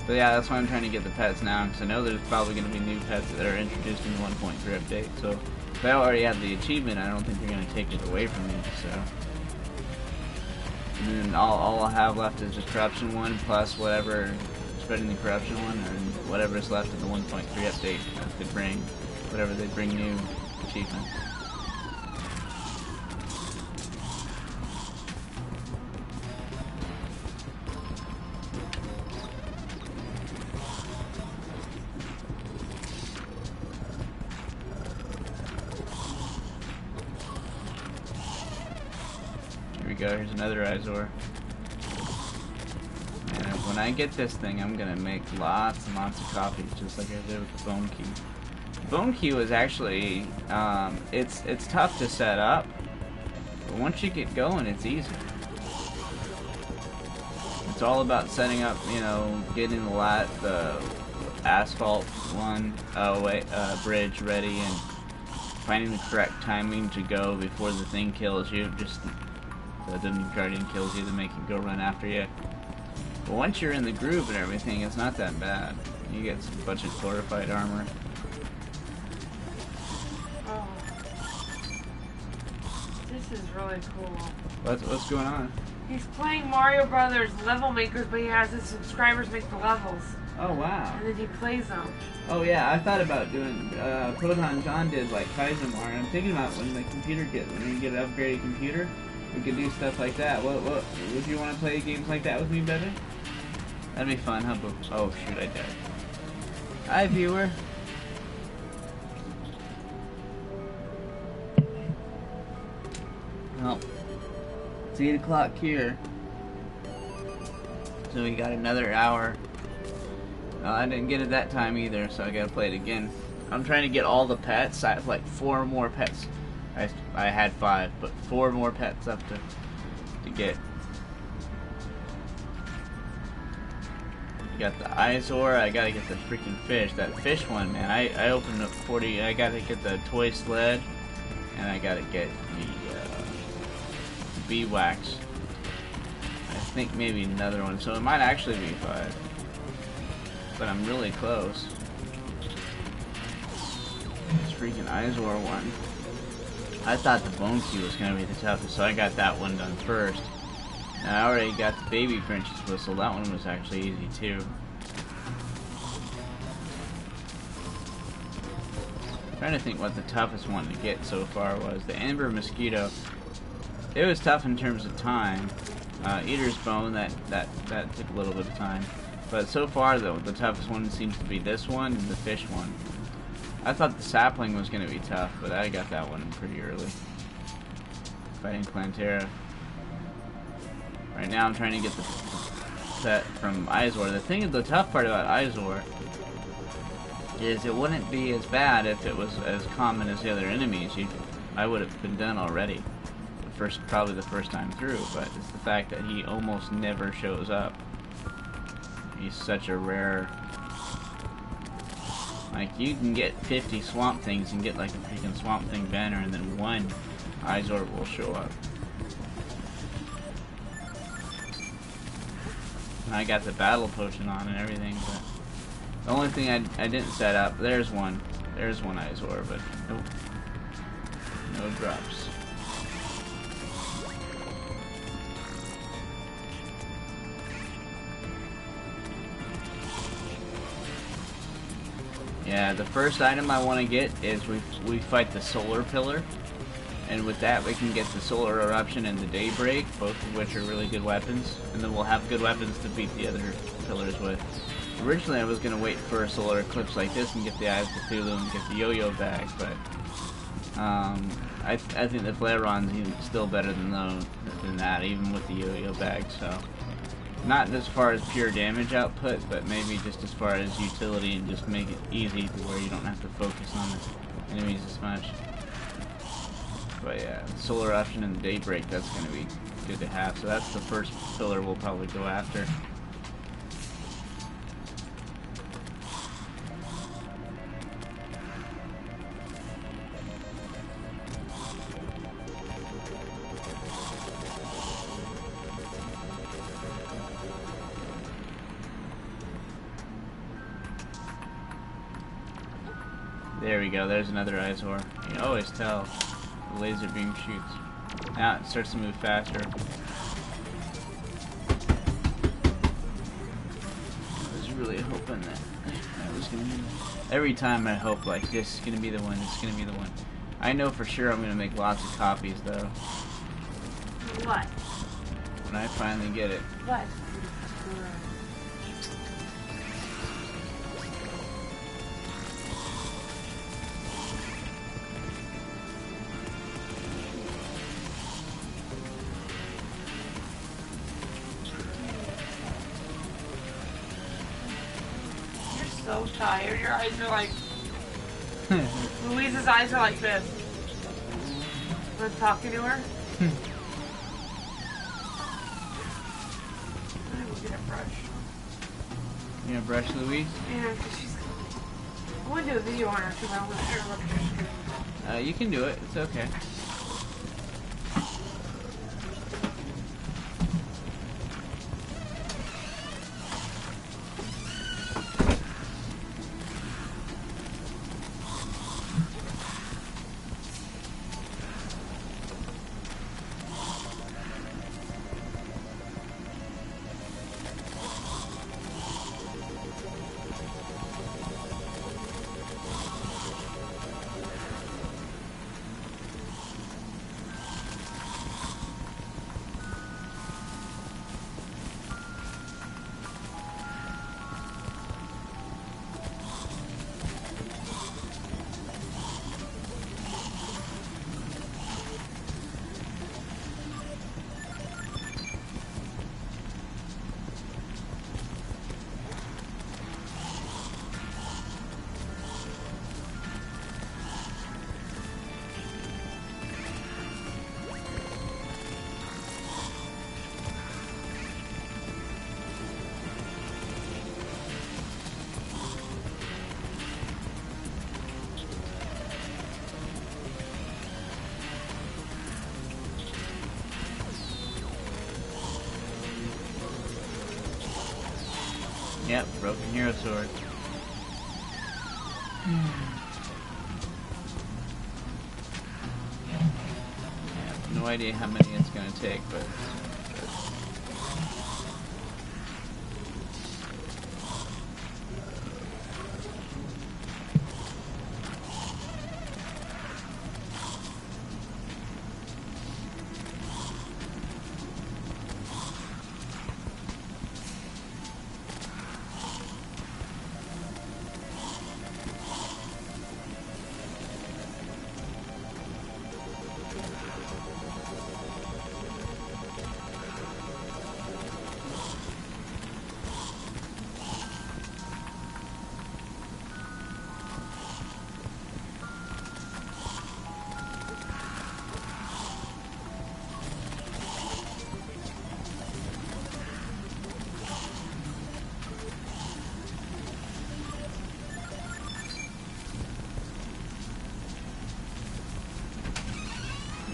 But yeah, that's why I'm trying to get the pets now, because I know there's probably going to be new pets that are introduced in the 1.3 update. So if I already have the achievement, I don't think they're going to take it away from me. So, and then all I'll have left is the corruption one plus whatever, spreading the corruption one, and whatever's left in the 1.3 update that could bring, whatever they bring new achievements. Here's another Izor. And when I get this thing, I'm gonna make lots and lots of copies, just like I did with the Bone Key. Bone Key was actually, it's tough to set up, but once you get going, it's easy. It's all about setting up, you know, getting the asphalt bridge ready, and finding the correct timing to go before the thing kills you, just the guardian kills you to make it go run after you. But once you're in the groove and everything, it's not that bad. You get a bunch of glorified armor. Oh. This is really cool. What's going on? He's playing Mario Brothers level makers, but he has his subscribers make the levels. Oh wow. And then he plays them. Oh yeah, I thought about doing, Proton John did like Kaizen Mario. I'm thinking about when the computer when we get an upgraded computer, we could do stuff like that. What would you want to play games like that with me, baby? That'd be fun, huh? Oh shoot, I died. Hi viewer. Well, it's 8 o'clock here. So we got another hour. I didn't get it that time either, so I gotta play it again. I'm trying to get all the pets. I have like 4 more pets. I had 5, but 4 more pets up to get. You got the Izor. I gotta get the freaking fish. That fish one, man. I opened up 40. I gotta get the toy sled, and I gotta get the bee wax. I think maybe another one. So it might actually be 5. But I'm really close. This freaking Izor one. I thought the Bone Key was gonna be the toughest, so I got that one done first. And I already got the Baby French's Whistle. That one was actually easy too. I'm trying to think what the toughest one to get so far was. The Amber Mosquito. It was tough in terms of time. Eater's Bone, that took a little bit of time. But so far, though, the toughest one seems to be this one and the fish one. I thought the sapling was going to be tough, but I got that one pretty early. Fighting Plantera. Right now, I'm trying to get the set from Izor. The tough part about Izor is it wouldn't be as bad if it was as common as the other enemies. I would have been done already. Probably the first time through, but it's the fact that he almost never shows up. He's such a rare. Like, you can get 50 Swamp Things and get like a freaking Swamp Thing banner, and then one Izor will show up. And I got the battle potion on and everything, but the only thing I didn't set up. There's one Izor, but nope, no drops. Yeah, the first item I want to get is we fight the Solar Pillar, and with that we can get the Solar Eruption and the Daybreak, both of which are really good weapons, and then we'll have good weapons to beat the other pillars with. Originally I was going to wait for a Solar Eclipse like this and get the Eye of Cthulhu and get the Yo-Yo bag, but I think the Flareon's even still better than that, even with the Yo-Yo bag, so. Not as far as pure damage output, but maybe just as far as utility and just make it easy to where you don't have to focus on the enemies as much. But yeah, the Solar Eruption and the Daybreak, that's going to be good to have. So that's the first pillar we'll probably go after. There we go, there's another Izor. You can always tell the laser beam shoots. Now it starts to move faster. I was really hoping that was going to be... Every time I hope, like, this is going to be the one, this is going to be the one. I know for sure I'm going to make lots of copies, though. What? When I finally get it. What? So tired. Your eyes are like... Louise's eyes are like this. When I'm talking to her. I will get a brush. You gonna brush Louise? Yeah, because she's... I want to do a video on her too, but I want to look at her screen. You can do it. It's okay. Yep, broken hero sword. I have no idea how many it's gonna take, but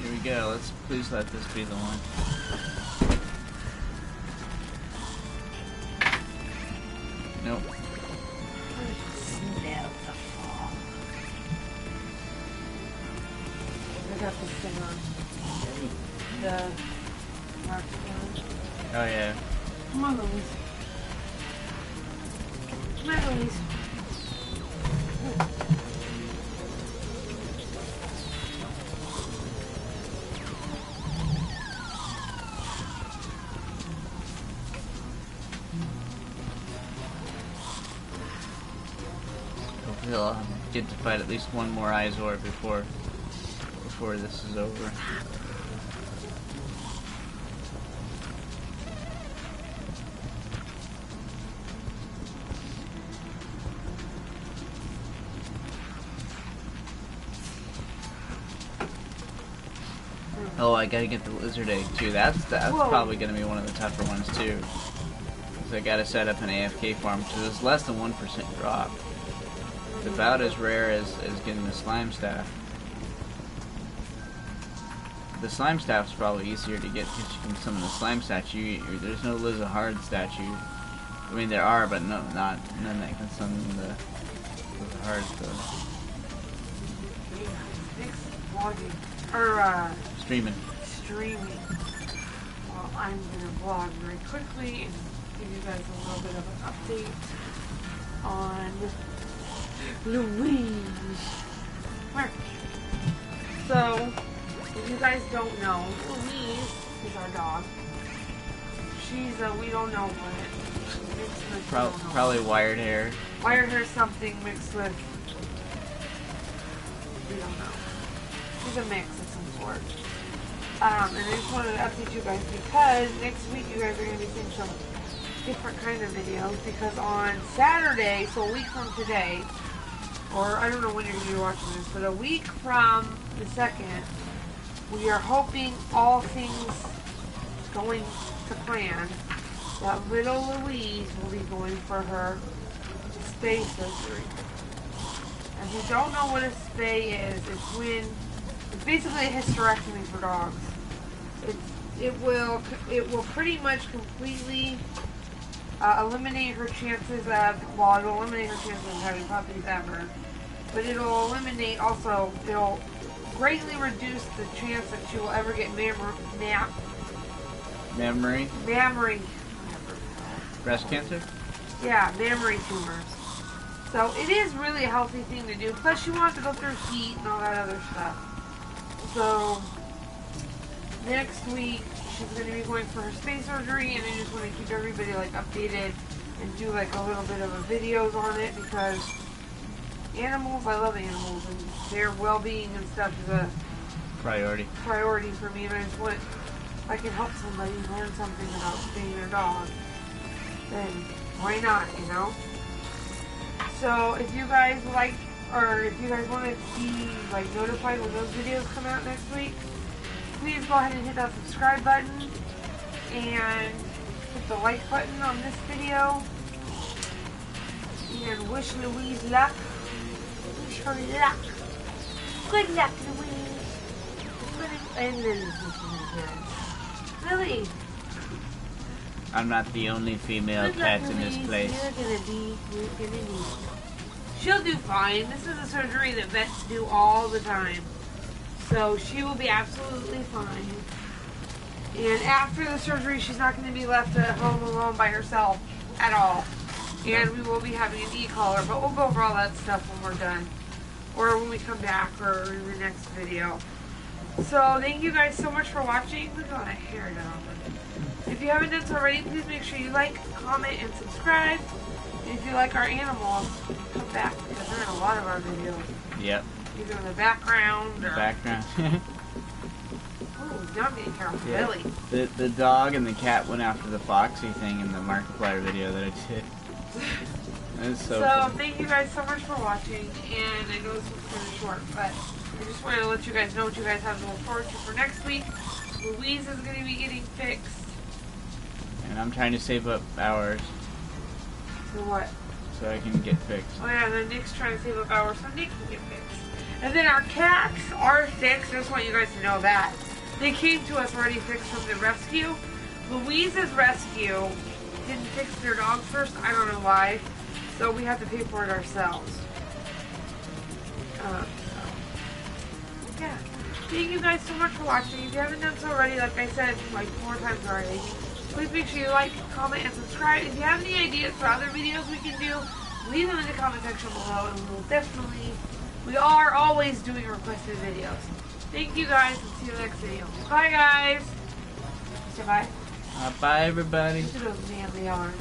here we go. Let's please let this be the one. Nope. Smell the fall. I got this thing on. The mark one. Oh yeah. Come on, Louise. Come on, Louise. Hopefully I'll get to fight at least one more Izor before this is over. Oh, I gotta get the lizard egg too. That's probably gonna be one of the tougher ones too. Cause I gotta set up an AFK farm, which is less than 1% drop. It's about as rare as getting the slime staff. The slime staff's probably easier to get because you can summon the slime statue. There's no lizard hard statue. I mean there are, but no, none that can summon the lizard hard stuff. Streaming. Well, I'm gonna vlog very quickly and give you guys a little bit of an update on Louise. Where? So, if you guys don't know, Louise is our dog. She's we don't know what. Mixed with, Probably wired hair. Wired hair something mixed with, we don't know. She's a mix of some sort. And I just wanted to update you guys because next week you guys are going to be seeing some different kind of videos because on Saturday, so a week from today, or I don't know when you're going to be watching this, but a week from the 2nd, we are hoping all things going to plan that little Louise will be going for her space surgery. If you don't know what a spay is, it's basically a hysterectomy for dogs. It will pretty much completely eliminate her chances of, well, it'll eliminate her chances of having puppies ever. But it'll eliminate also, it'll greatly reduce the chance that she will ever get mammary. Breast cancer? Yeah, mammary tumors. So it is really a healthy thing to do. Plus she wants to go through heat and all that other stuff. So next week she's going to be going for her spay surgery, and I just want to keep everybody like updated and do like a little bit of a videos on it, because animals, I love animals, and their well-being and stuff is a priority for me, and I just want, if I can help somebody learn something about spaying their dog, then why not, you know? So if you guys like, or if you guys want to be like notified when those videos come out next week, please go ahead and hit that subscribe button and hit the like button on this video, and wish Louise luck. Wish her luck. Good luck, Louise. And Lily's listening here. Lily. I'm not the only female cat in this place. You're gonna need. She'll do fine. This is a surgery that vets do all the time. So she will be absolutely fine. And after the surgery, she's not going to be left at home alone by herself at all. And we will be having an e-collar, but we'll go over all that stuff when we're done. Or when we come back, or in the next video. So thank you guys so much for watching. Look at all that hair down. If you haven't done so already, please make sure you like, comment, and subscribe. And if you like our animals, come back, because they're in a lot of our videos. Yep. Either in the background or... Background. Ooh, now I'm getting careful. Yeah. Really. The dog and the cat went after the Foxy thing in the Markiplier video that I did. That's so So thank you guys so much for watching, and I know this was kind of short, but I just wanted to let you guys know what you guys have to look forward to for next week. Louise is going to be getting fixed. And I'm trying to save up hours So what? so I can get fixed. Oh yeah, and then Nick's trying to save up hours so Nick can get fixed. And then our cats are fixed. I just want you guys to know that. They came to us already fixed from the rescue. Louise's rescue didn't fix their dog first. I don't know why. So we have to pay for it ourselves. Yeah. Thank you guys so much for watching. If you haven't done so already, like I said like 4 times already, please make sure you like, comment, and subscribe. If you have any ideas for other videos we can do, leave them in the comment section below, and we'll definitely, we are always doing requested videos. Thank you guys, and see you in the next video. Bye guys. Say bye. Bye everybody. Look at those manly arms.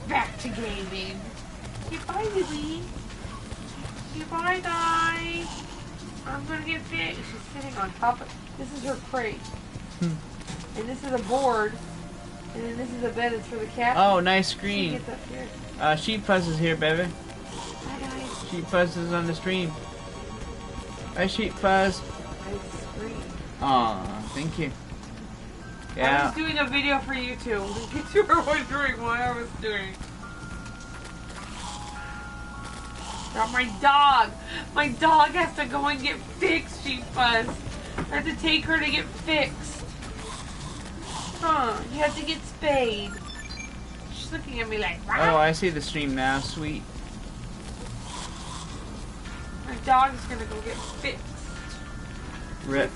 Back to gaming. Goodbye, Lily. Goodbye, guys. I'm gonna get fixed. She's sitting on top of. This is her crate. And this is a board. And then this is a bed. It's for the cat. Oh, nice She screen. gets up here. Sheep Fuzz is here, baby. Hi, guys. Sheep Fuzz is on the stream. Hi, Sheep Fuzz. Nice screen. Aw, thank you. I Yeah. was doing a video for YouTube. In case you were wondering what I was doing. Got my dog. My dog has to go and get fixed, Sheep Fuzz. I have to take her to get fixed. Huh, you have to get spayed. She's looking at me like, Oh, I see the stream now. Sweet. my dog's gonna go get fixed. Rip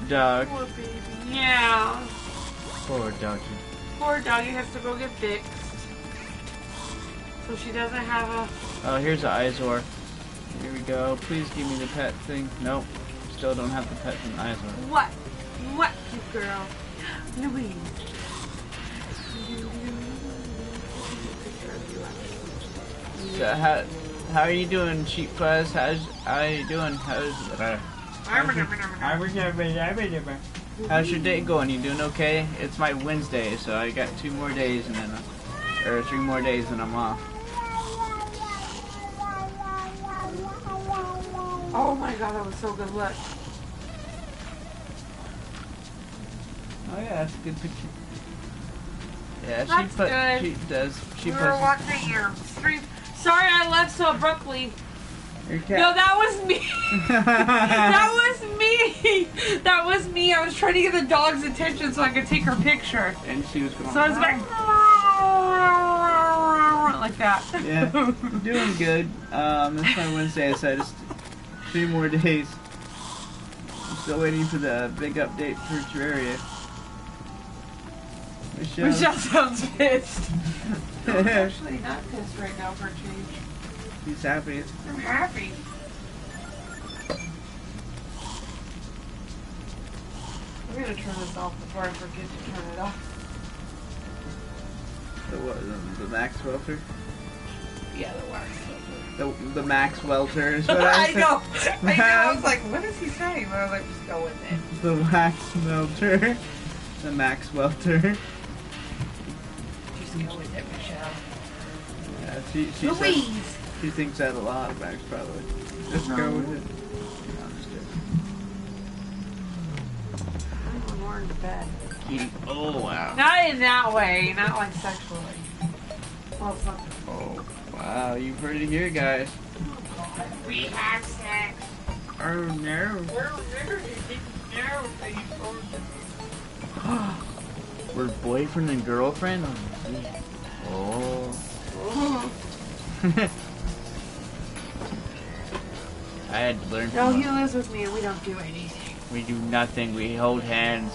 dog. Poor baby. Yeah. Poor doggy. Poor doggy has to go get fixed. So she doesn't have a... Oh, here's the Izor. Here we go. Please give me the pet thing. Nope. Still don't have the pet from Izor. What? What, cute girl? Louise. So how are you doing, Sheep Fuzz? How you doing? How's your day going? You doing okay? It's my Wednesday, so I got 2 more days and then, or 3 more days and I'm off. Oh my god, that was so good. Look. Oh yeah, that's a good picture. Yeah, That's good. she does. She We puts. were watching your stream. Sorry I left so abruptly. Your cat. No, that was me. That was me. That was me. I was trying to get the dog's attention so I could take her picture. And she was going. So I was like that. Yeah, doing good. It's my Wednesday, so just 3 more days. I'm still waiting for the big update for Terraria. Michelle sounds pissed. I'm actually not pissed right now for a change. He's happy. I'm happy. I'm gonna turn this off before I forget to turn it off. The what? The Max Welter? Yeah, the wax filter. The Max Welter is what I I said. know. I know. I was like, what is he saying? But I was like, just go with it. The Wax Welter. The Max Welter. Just go with it, Michelle. Yeah, she said, Louise! she thinks that a lot, Max, probably. Just go with it. No, I'm just kidding. I'm going to bed. Oh, wow. Not in that way. Not like sexually. Well, it's not. Oh, wow. You've heard it here, guys. We have sex. Oh, no. We're boyfriend and girlfriend? Oh. I had to learn No, from he lives with me and we don't do anything. We do nothing. We hold hands.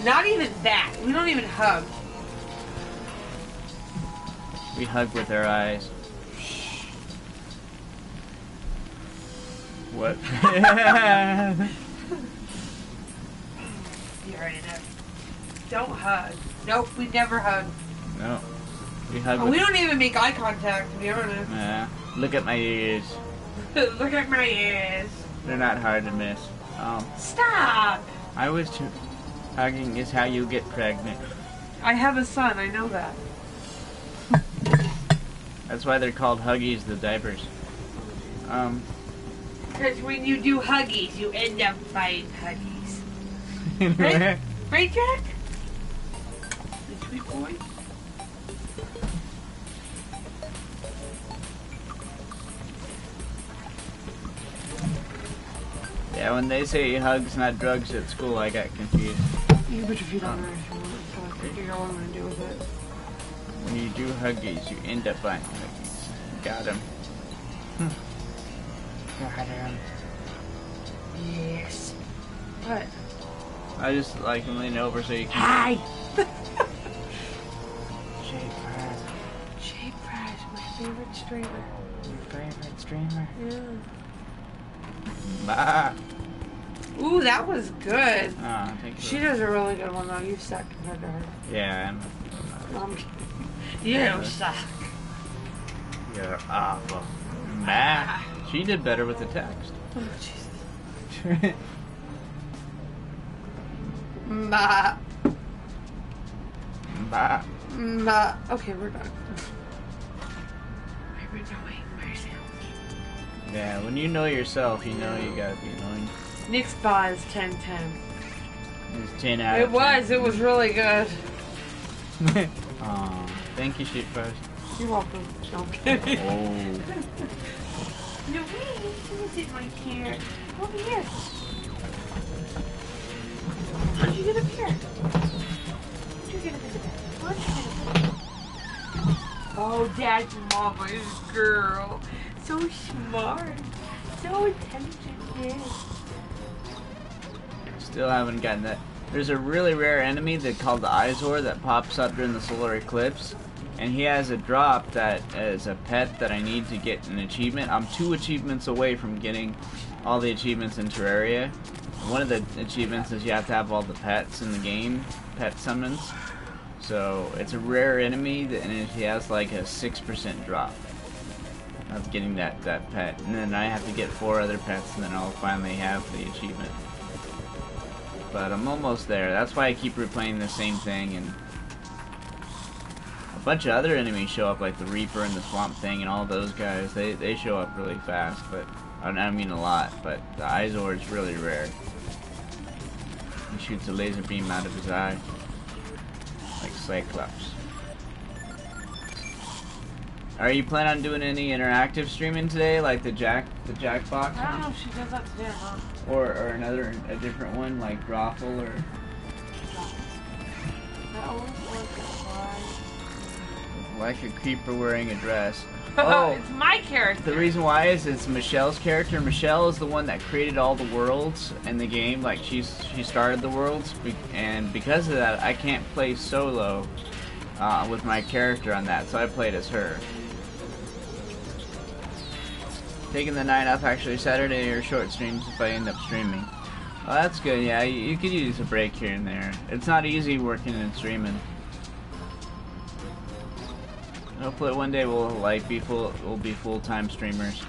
Not even that. We don't even hug. We hug with our eyes. What? You're right enough. Don't hug. Nope, we never hug. No. We hug Oh, with... we don't even make eye contact, to be honest. Yeah. Look at my ears. Look at my ears. They're not hard to miss. Stop! I was too... Hugging is how you get pregnant. I have a son, I know that. That's why they're called Huggies, the diapers. Because when you do huggies, you end up buying huggies. Right? Right, Jack? The sweet boy? Yeah, when they say hugs, not drugs at school, I got confused. You put your feet on there if you want, so I can figure out what I'm going to do with it. When you do Huggies, you end up buying Huggies. Got him. Got him. Yes. What? I just like him lean over so you can... Hi! Shade Fries. Shade Fries, my favorite streamer. Your favorite streamer? Yeah. Bah. Ooh, that was good. Oh, thank you. She does a really good one though. You suck compared to her. Yeah, I'm you suck. you're awful. Bah. She did better with the text. Oh, Jesus. Ma. Bah. Ma. Okay, we're done. I'm annoying myself. Yeah, when you know yourself, you know you gotta be annoying. Nick's spa is 10/10. It's 10 out It of 10. was. It was really good. Aw, thank you, Shade Fries. You're welcome. No, I'm kidding. Oh. No, wait. Let me sit right here. Over here. How'd you get up here? How'd you get up into bed? How'd you get up there? Oh, Dad's mama is a girl. So smart. So intelligent. Still haven't gotten that. There's a really rare enemy that called the Izor that pops up during the solar eclipse. And he has a drop that is a pet that I need to get an achievement. I'm 2 achievements away from getting all the achievements in Terraria. One of the achievements is you have to have all the pets in the game, pet summons. So it's a rare enemy, and he has like a 6% drop of getting that pet. And then I have to get 4 other pets, and then I'll finally have the achievement. But I'm almost there. That's why I keep replaying the same thing, and a bunch of other enemies show up, like the Reaper and the Swamp Thing and all those guys. They show up really fast, but I mean a lot. But the Izor is really rare. He shoots a laser beam out of his eye, like Cyclops. Are you planning on doing any interactive streaming today, like the Jackbox? I don't know if she does that today or not. Or a different one like Brothel or I always want to like a creeper wearing a dress. try. Oh, It's my character. the reason why is it's Michelle's character. Michelle is the one that created all the worlds in the game. Like she started the worlds, and because of that, I can't play solo with my character on that. So I played as her. Taking the night off actually Saturday or short streams if I end up streaming. Oh, that's good. Yeah, you could use a break here and there. It's not easy working and streaming. Hopefully one day we'll be full-time streamers.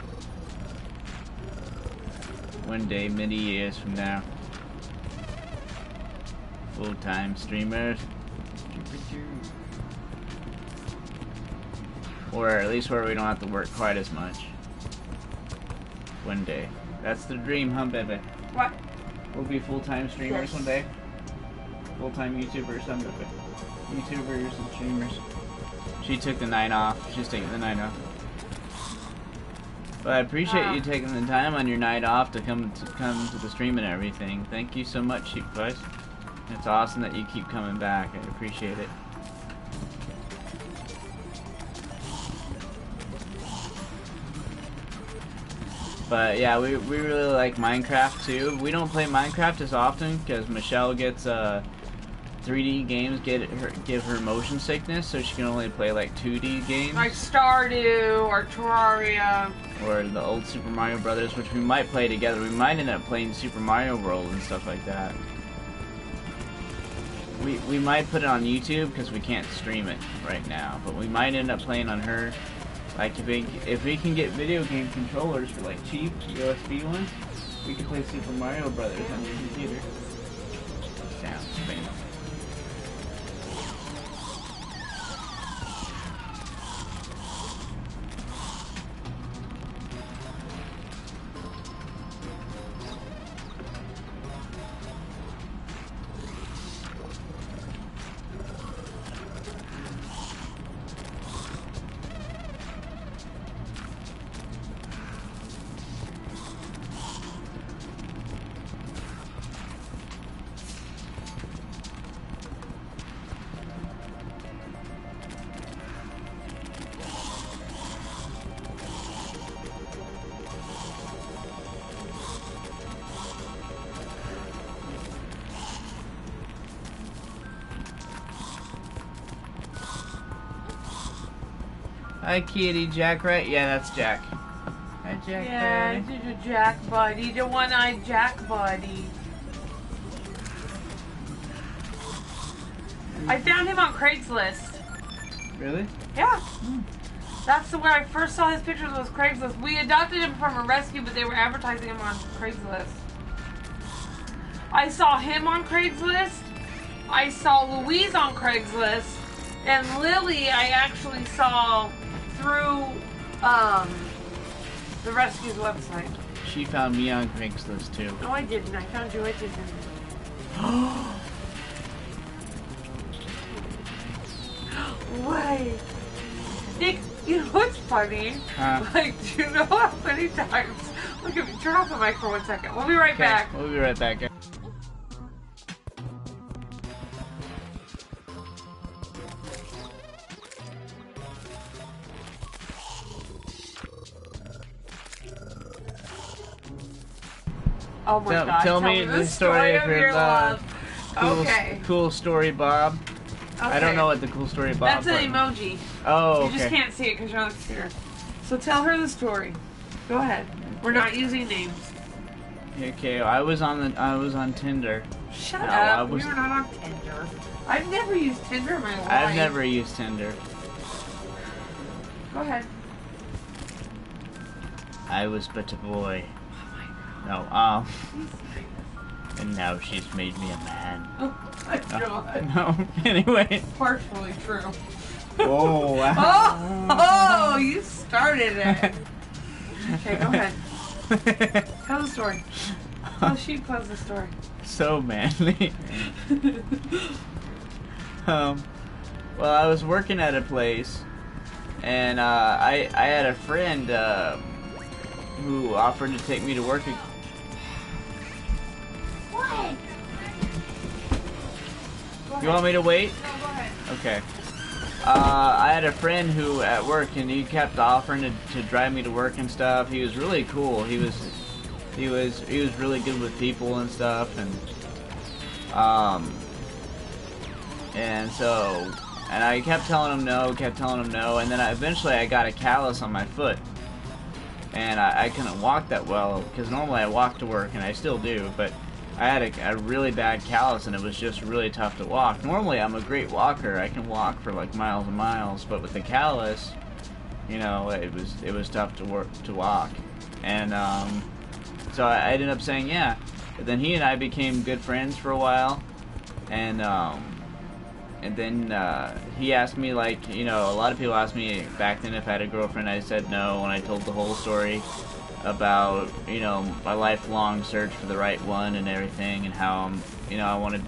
One day, many years from now. Full-time streamers. Or at least where we don't have to work quite as much. One day. That's the dream, huh, baby? What? We'll be full-time streamers Yes. one day. Full-time YouTubers, huh, baby? YouTubers and streamers. She took the night off. She's taking the night off. But I appreciate you taking the time on your night off to come to the stream and everything. Thank you so much, Sheep Boys. It's awesome that you keep coming back. I appreciate it. But yeah, we really like Minecraft too. We don't play Minecraft as often because Michelle gets 3D games give her motion sickness, so she can only play like 2D games. Like Stardew or Terraria. Or the old Super Mario Brothers, which we might play together. We might end up playing Super Mario World and stuff like that. We might put it on YouTube because we can't stream it right now, but we might end up playing on her. Like if we can get video game controllers for like cheap USB ones, we can play Super Mario Brothers on your computer. Sounds famous. Hi, Kitty. Jack, right? Yeah, that's Jack. Hi, Jack. Yeah, buddy. this is a Jack buddy, the one-eyed Jack buddy. I found him on Craigslist. Really? Yeah. That's where I first saw his pictures was Craigslist. We adopted him from a rescue, but they were advertising him on Craigslist. I saw him on Craigslist. I saw Louise on Craigslist. And Lily I actually saw through the rescue's website. She found me on Craigslist too. No, I didn't. I found you. I didn't. Wait. Nick, you know what's funny? Like, do you know how many times... Look at me. Turn off the mic for 1 second. We'll be right back. We'll be right back. Oh my God. Tell me the story of your love. Okay. Cool story, Bob. Okay. I don't know what the cool story, Bob. That's an emoji. Oh, okay. You just can't see it because you're on the computer. So tell her the story. Go ahead. We're not using names. Okay, I was on Tinder. Shut No, up. We were not on Tinder. I've never used Tinder in my life. I've never used Tinder. Go ahead. I was but a boy. No, and now she's made me a man. Oh my God. No, anyway. Partially true. Oh, wow. Oh, you started it. Okay, go ahead. Tell the story. Tell she tells the story. So manly. Well, I was working at a place, And I had a friend who offered to take me to work. What? You want me to wait? No, go ahead. Okay. I had a friend who at work, and he kept offering to drive me to work and stuff. He was really cool. He was really good with people and stuff, and I kept telling him no, and then eventually I got a callus on my foot, and I couldn't walk that well, because normally I walk to work, and I still do, but I had a really bad callus, and it was just really tough to walk. Normally I'm a great walker, I can walk for like miles and miles, but with the callus, you know, it was tough to walk, and so I ended up saying yeah. But then he and I became good friends for a while, and then he asked me, like, you know, a lot of people asked me back then if I had a girlfriend. I said no, and I told the whole story about, you know, my lifelong search for the right one and everything, and how you know, I want to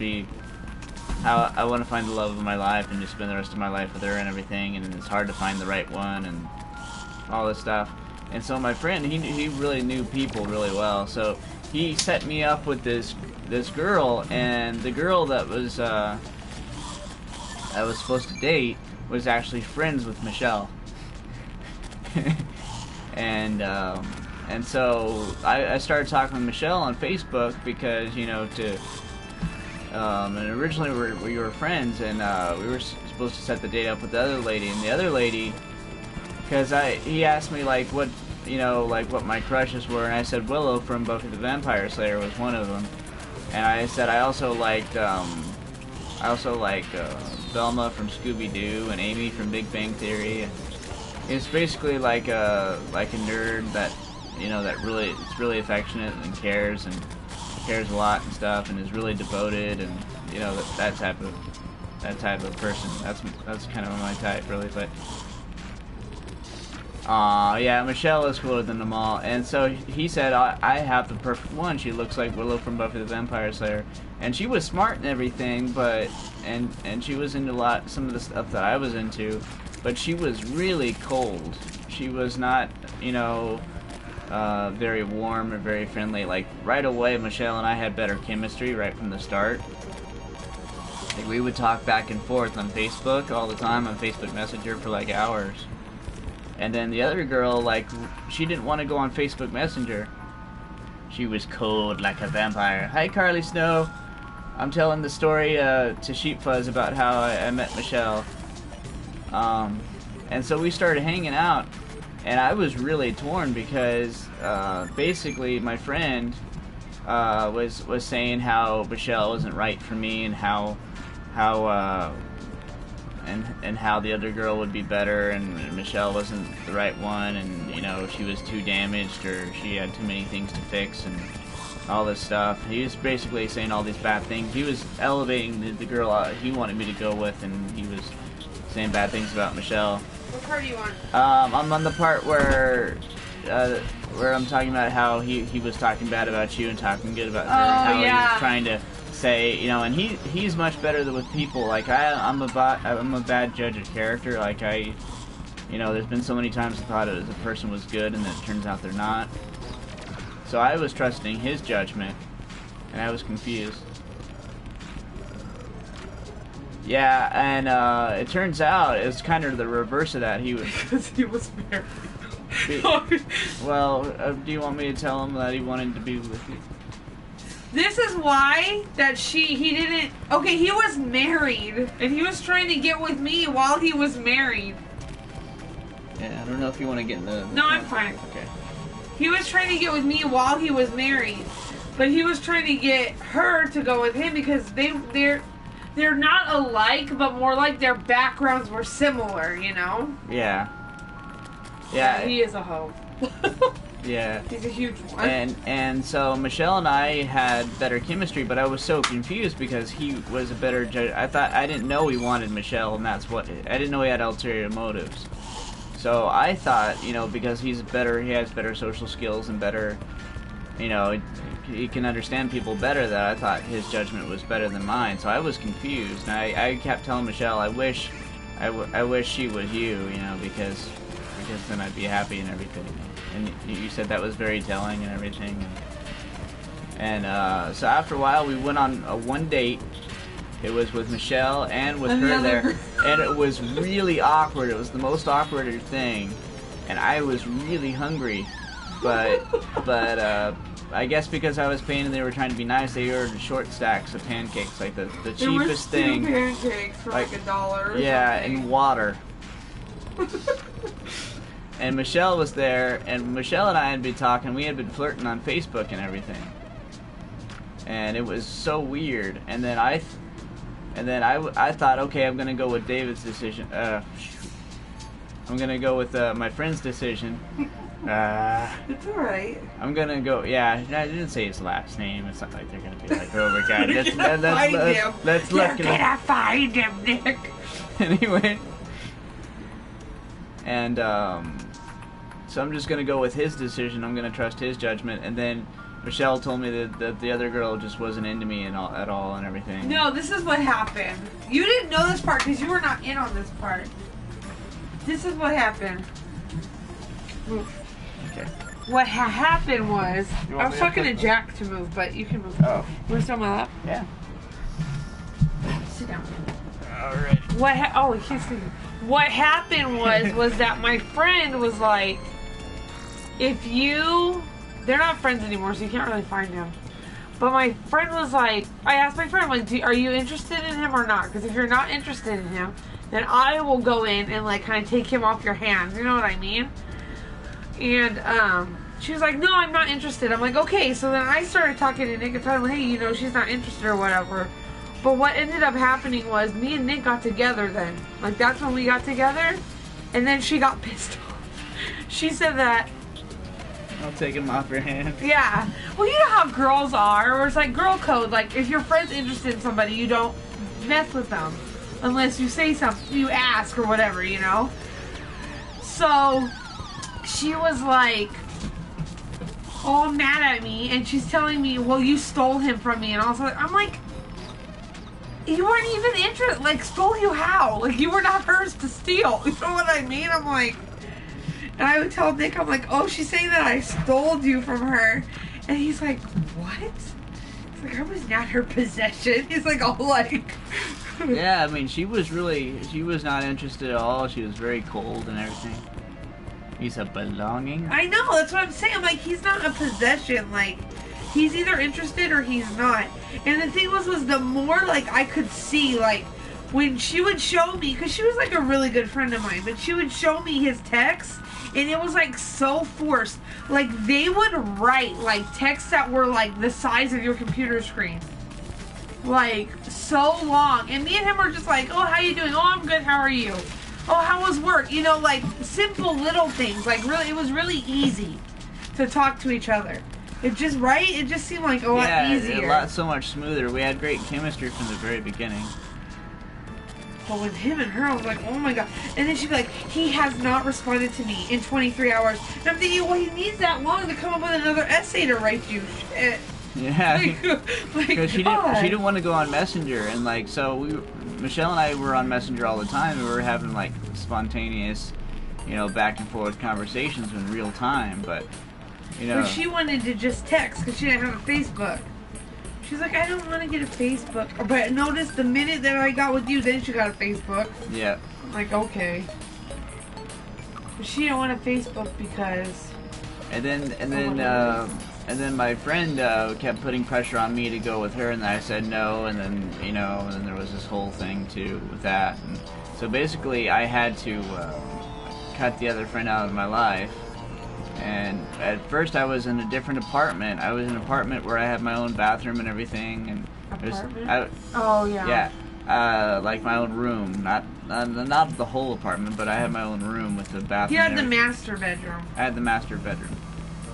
find the love of my life and just spend the rest of my life with her and everything, and it's hard to find the right one and all this stuff. And so my friend, he really knew people really well, so he set me up with this girl, and the girl that was I was supposed to date was actually friends with Michelle. And so I started talking with Michelle on Facebook because, you know, and originally we were friends, and we were supposed to set the date up with the other lady, and the other lady, because he asked me like what, you know, like what my crushes were, and I said Willow from Buffy the Vampire Slayer was one of them, and I said I also liked Velma from Scooby-Doo and Amy from Big Bang Theory. It's basically like a nerd that, you know, that really is really affectionate and cares a lot and stuff, and is really devoted, and, you know, that type of person. That's kind of my type, really. But yeah, Michelle is cooler than them all. And so he said, I have the perfect one. She looks like Willow from Buffy the Vampire Slayer. And she was smart and everything, but, and she was into some of the stuff that I was into, but she was really cold. She was not, you know, very warm or very friendly. Like, right away, Michelle and I had better chemistry right from the start. Like, we would talk back and forth on Facebook all the time, on Facebook Messenger for like hours. And then the other girl, like, she didn't want to go on Facebook Messenger. She was cold like a vampire. Hi, Carly Snow. I'm telling the story to Sheep Fuzz about how I met Michelle. And so we started hanging out, and I was really torn because basically my friend was saying how Michelle wasn't right for me, and how the other girl would be better, and Michelle wasn't the right one, and, you know, she was too damaged, or she had too many things to fix, and all this stuff. He was basically saying all these bad things. He was elevating the girl he wanted me to go with, and he was saying bad things about Michelle. What part are you on? I'm on the part where I'm talking about how he was talking bad about you and talking good about her, and how he was trying to say, you know, and he's much better with people. Like, I'm a bad judge of character. Like, you know, there's been so many times I thought a person was good, and then it turns out they're not. So I was trusting his judgment, and I was confused. Yeah, and it turns out it's kind of the reverse of that. Because he was married. Well, do you want me to tell him that he wanted to be with you? This is why that he didn't. Okay, he was married, and he was trying to get with me while he was married. Yeah, I don't know if you want to get in the. No, I'm fine. Okay. He was trying to get with me while he was married, but he was trying to get her to go with him because they're not alike, but more like their backgrounds were similar, you know? Yeah. Yeah. He is a hoe. Yeah. He's a huge one. And so Michelle and I had better chemistry, but I was so confused because he was a better judge. I didn't know he wanted Michelle, and I didn't know he had ulterior motives. So I thought, you know, because he has better social skills and better, you know, he can understand people better, that I thought his judgment was better than mine. So I was confused, and I kept telling Michelle, I wish I wish she was you, you know, because then I'd be happy and everything. And you said that was very telling and everything. And so after a while, we went on one date. It was with Michelle and with her there, and it was really awkward. It was the most awkward thing, and I was really hungry, but I guess because I was paying and they were trying to be nice, they ordered short stacks of pancakes, like the cheapest thing. Pancakes for like $1. Yeah, and water. And Michelle was there, and Michelle and I had been talking. We had been flirting on Facebook and everything, and it was so weird. And then I thought, okay, I'm gonna go with David's decision. I'm gonna go with my friend's decision. It's alright. I'm gonna go. Yeah, I didn't say his last name. It's not like they're gonna be like, oh my god, let's look. You're gonna find him, Nick. Anyway, and so I'm just gonna go with his decision. I'm gonna trust his judgment, and then Michelle told me that the other girl just wasn't into me at all and everything. No, this is what happened. You didn't know this part because you were not in on this part. This is what happened. Okay. What happened was, I was talking to move? Jack to move, but you can move. Oh. You want to sit on my lap? Yeah. Sit down. Alright. What happened was that my friend was like, they're not friends anymore, so you can't really find him. But my friend was like, I asked my friend, like, are you interested in him or not? Because if you're not interested in him, then I will go in and like kind of take him off your hands. You know what I mean? And she was like, no, I'm not interested. I'm like, okay. So then I started talking to Nick and telling him, hey, you know, she's not interested or whatever. But what ended up happening was me and Nick got together then. Like, that's when we got together. And then she got pissed off. She said that, I'll take him off your hand. yeah. Well, you know how girls are, or it's like girl code. Like, if your friend's interested in somebody, you don't mess with them unless you say something, you ask or whatever, you know? So she was like all mad at me, and she's telling me, well, you stole him from me, and also I'm like, you weren't even interested. Like, stole you how? Like, you were not hers to steal. You know what I mean? I'm like, and I would tell Nick, I'm like, oh, she's saying that I stole you from her. And he's like, what? He's like, I was not her possession. He's like, oh, like. Yeah, I mean, she was not interested at all. She was very cold and everything. He's a belonging. I know, that's what I'm saying. I'm like, he's not a possession. Like, he's either interested or he's not. And the thing was the more, like, I could see, like, when she would show me, because she was, like, a really good friend of mine, but she would show me his texts, and it was, like, so forced. Like, they would write, like, texts that were, like, the size of your computer screen. Like, so long. And me and him were just like, oh, how you doing? Oh, I'm good, how are you? Oh, how was work? You know, like, simple little things. Like, really, it was really easy to talk to each other. It just, right? It just seemed like a lot easier. So much smoother. We had great chemistry from the very beginning. But with him and her, I was like, oh my god. And then she'd be like, he has not responded to me in 23 hours. And I'm thinking, well, he needs that long to come up with another essay to write you. Shit. Yeah. Because she God. didn't want to go on Messenger. And, like, so Michelle and I were on Messenger all the time. And we were having, like, spontaneous, you know, back and forth conversations in real time. But, you know. But she wanted to just text because she didn't have a Facebook. She's like, I don't want to get a Facebook. But notice the minute that I got with you, then she got a Facebook. Yeah. I'm like, okay. But she didn't want a Facebook because. And then my friend kept putting pressure on me to go with her, and I said no. And then and then there was this whole thing too with that. And so basically, I had to cut the other friend out of my life. And at first I was in a different apartment. I was in an apartment where I had my own bathroom and everything. And Oh, yeah. Yeah. Like my own room. Not the whole apartment, but I had my own room with the bathroom. You had the master bedroom. I had the master bedroom.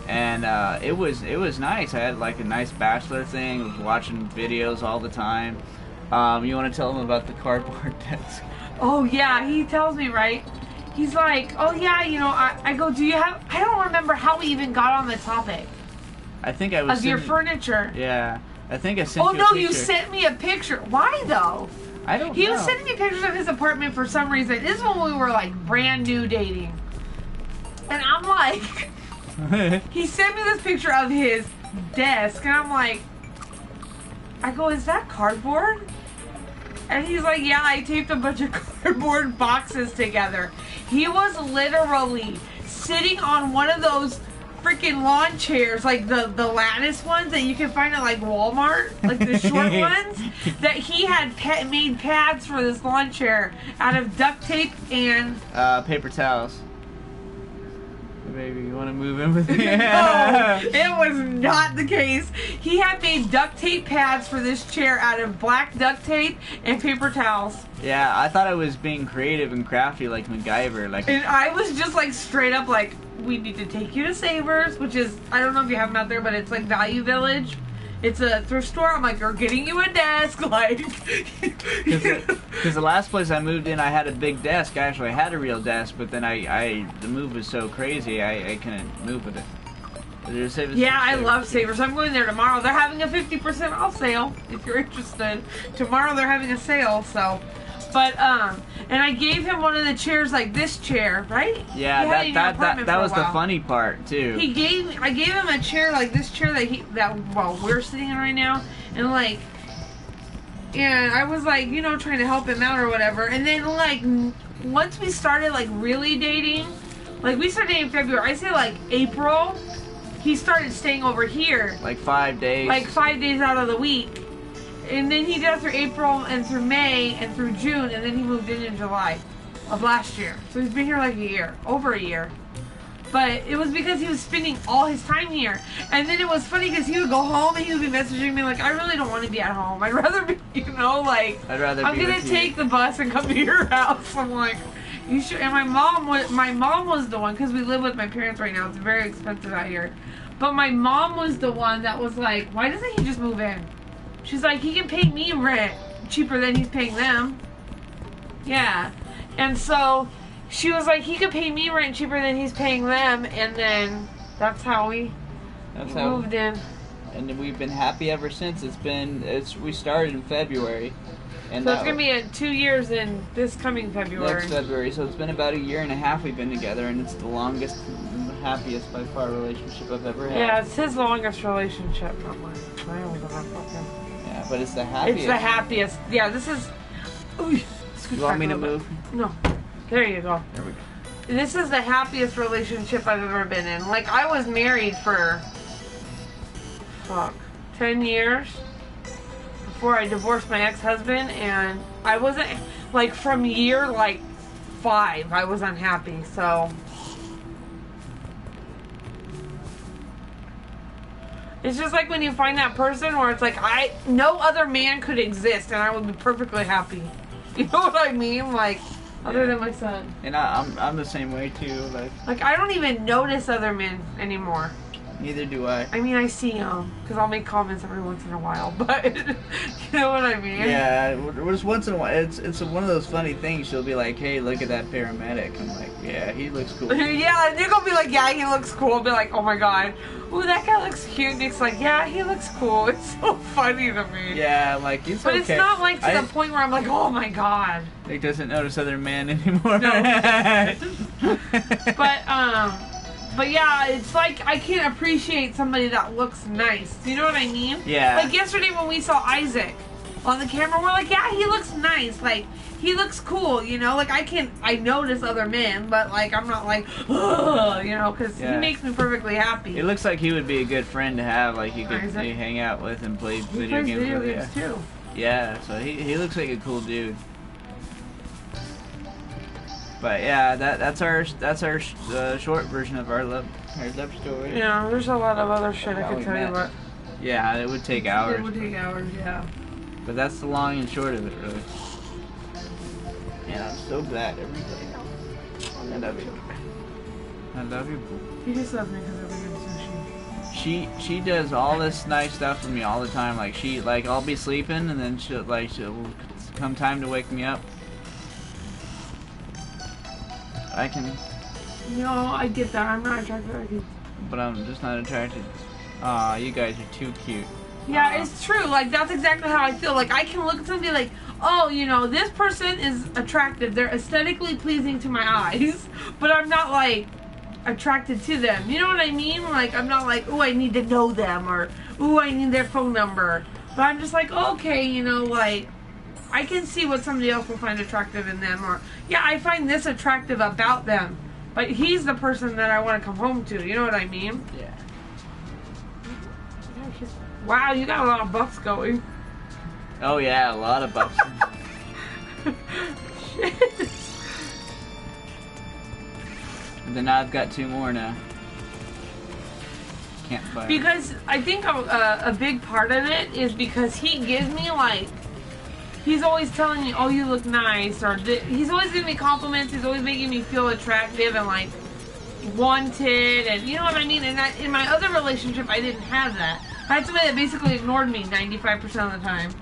And it was nice. I had like a nice bachelor thing. I was watching videos all the time. You want to tell them about the cardboard desk? Oh, yeah. He tells me, right? He's like, oh yeah, you know, I go, do you have, I don't remember how we even got on the topic. I think I was of your furniture. Yeah. I think I sent you a picture. Oh no, picture. you sent me a picture. Why though? I don't He know. was sending me pictures of his apartment for some reason. This is when we were like brand new dating. And I'm like, he sent me this picture of his desk, and I'm like, I go, is that cardboard? And he's like, yeah, I taped a bunch of cardboard boxes together. He was literally sitting on one of those freaking lawn chairs, like the lattice ones that you can find at like Walmart, like the short ones, that he had made pads for this lawn chair out of duct tape and paper towels. Baby, you want to move in with me? No, it was not the case. He had made duct tape pads for this chair out of black duct tape and paper towels. Yeah, I thought I was being creative and crafty like MacGyver. Like, And I was just like straight up like, we need to take you to Savers, which is, I don't know if you have them out there, but it's like Value Village. It's a thrift store. I'm like, we're getting you a desk, like. Because the last place I moved in, I had a big desk. I actually had a real desk, but then the move was so crazy, I couldn't move with it. Yeah, I love Savers. I'm going there tomorrow. They're having a 50% off sale, if you're interested. Tomorrow they're having a sale, so. But, and I gave him one of the chairs, like this chair, right? Yeah, that was the funny part, too. I gave him a chair like this chair that we're sitting in right now, and like, and I was like, you know, trying to help him out or whatever, and then like, once we started like really dating, like we started dating in February, I say like April, he started staying over here. Like 5 days. Like 5 days out of the week. And then he did it through April and through May and through June, and then he moved in July of last year. So he's been here like a year, over a year. But it was because he was spending all his time here. And then it was funny because he would go home and he would be messaging me like, I really don't want to be at home. I'd rather be, you know, like, I'd rather I'm be going with to you. take the bus and come to your house. I'm like, you should. And my mom was the one, because we live with my parents right now. It's very expensive out here. But my mom was the one that was like, why doesn't he just move in? She's like, he can pay me rent cheaper than he's paying them. Yeah. And so she was like, he could pay me rent cheaper than he's paying them. And then that's how we moved in. And we've been happy ever since. We started in February. And So it's going to be 2 years in this coming February. Next February. So it's been about 1.5 years we've been together. And it's the longest, happiest by far relationship I've ever had. Yeah, it's his longest relationship, not mine. I only don't have fucking. Yeah, but it's the happiest. It's the happiest. Yeah, this is. Ooh, You want me to move? No. There you go. There we go. This is the happiest relationship I've ever been in. Like, I was married for 10 years before I divorced my ex-husband, and I wasn't, like, from year, like, 5, I was unhappy, so. It's just like when you find that person where it's like, no other man could exist and I would be perfectly happy. You know what I mean? Like, other than my son. And I'm the same way too. Like I don't even notice other men anymore. Neither do I. I mean, I see them because I'll make comments every once in a while, but you know what I mean? Yeah, just once in a while. It's one of those funny things. She'll be like, "Hey, look at that paramedic." I'm like, "Yeah, he looks cool." Yeah, and you're gonna be like, "Yeah, he looks cool." I'll be like, "Oh my god, ooh, that guy looks cute." Nick's like, "Yeah, he looks cool." It's so funny to me. Yeah, like it's But okay. it's not like to the point where I'm like, "Oh my god." Nick doesn't notice other men anymore. No. But yeah, it's like I can't appreciate somebody that looks nice. Do you know what I mean? Yeah. Like yesterday when we saw Isaac on the camera, we're like, yeah, he looks nice. Like, he looks cool, you know? Like, I notice other men, but like, I'm not like, ugh, you know, because he makes me perfectly happy. It looks like he would be a good friend to have. Like, you could hang out with and play video games with you. Too. Yeah, so he looks like a cool dude. But yeah, that's our short version of our love story. Yeah, there's a lot of other shit I could tell you about. Yeah, it would take hours. It would take hours, yeah. But that's the long and short of it, really. And I'm so glad every day. I love you. I love you, boo. He just loves me because I bring him sushi. She does all this nice stuff for me all the time. Like I'll be sleeping and then she'll come time to wake me up. I can. No, I get that. I'm not attracted to kids. But I'm just not attracted. Aw, you guys are too cute. Yeah, it's true. Like, that's exactly how I feel. Like, I can look at somebody like, oh, you know, this person is attractive. They're aesthetically pleasing to my eyes, but I'm not like attracted to them. You know what I mean? Like, I'm not like, oh, I need to know them, or oh, I need their phone number. But I'm just like, okay, you know, like, I can see what somebody else will find attractive in them, or yeah, I find this attractive about them. But he's the person that I want to come home to. You know what I mean? Yeah. Wow, you got a lot of bucks going. Oh yeah, a lot of bucks. Shit. And then I've got 2 more now. Campfire. Because I think a big part of it is because he gives me like, he's always telling me, oh, you look nice, or he's always giving me compliments. He's always making me feel attractive and like wanted, and you know what I mean. And in my other relationship, I didn't have that. I had somebody that basically ignored me 95% of the time.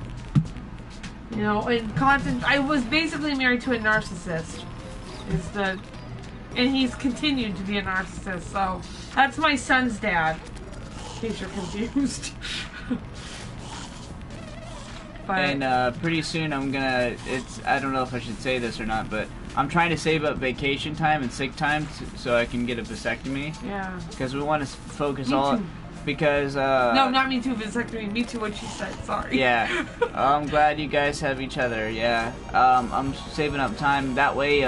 You know, and I was basically married to a narcissist. And he's continued to be a narcissist. So that's my son's dad. In case you're confused. But, and pretty soon I'm gonna. I don't know if I should say this or not, but I'm trying to save up vacation time and sick time so I can get a vasectomy. yeah. Because we want to focus Me all. too. Because No, not me too, vasectomy. Me too, what she said. Sorry. Yeah, I'm glad you guys have each other. Yeah, I'm saving up time that way.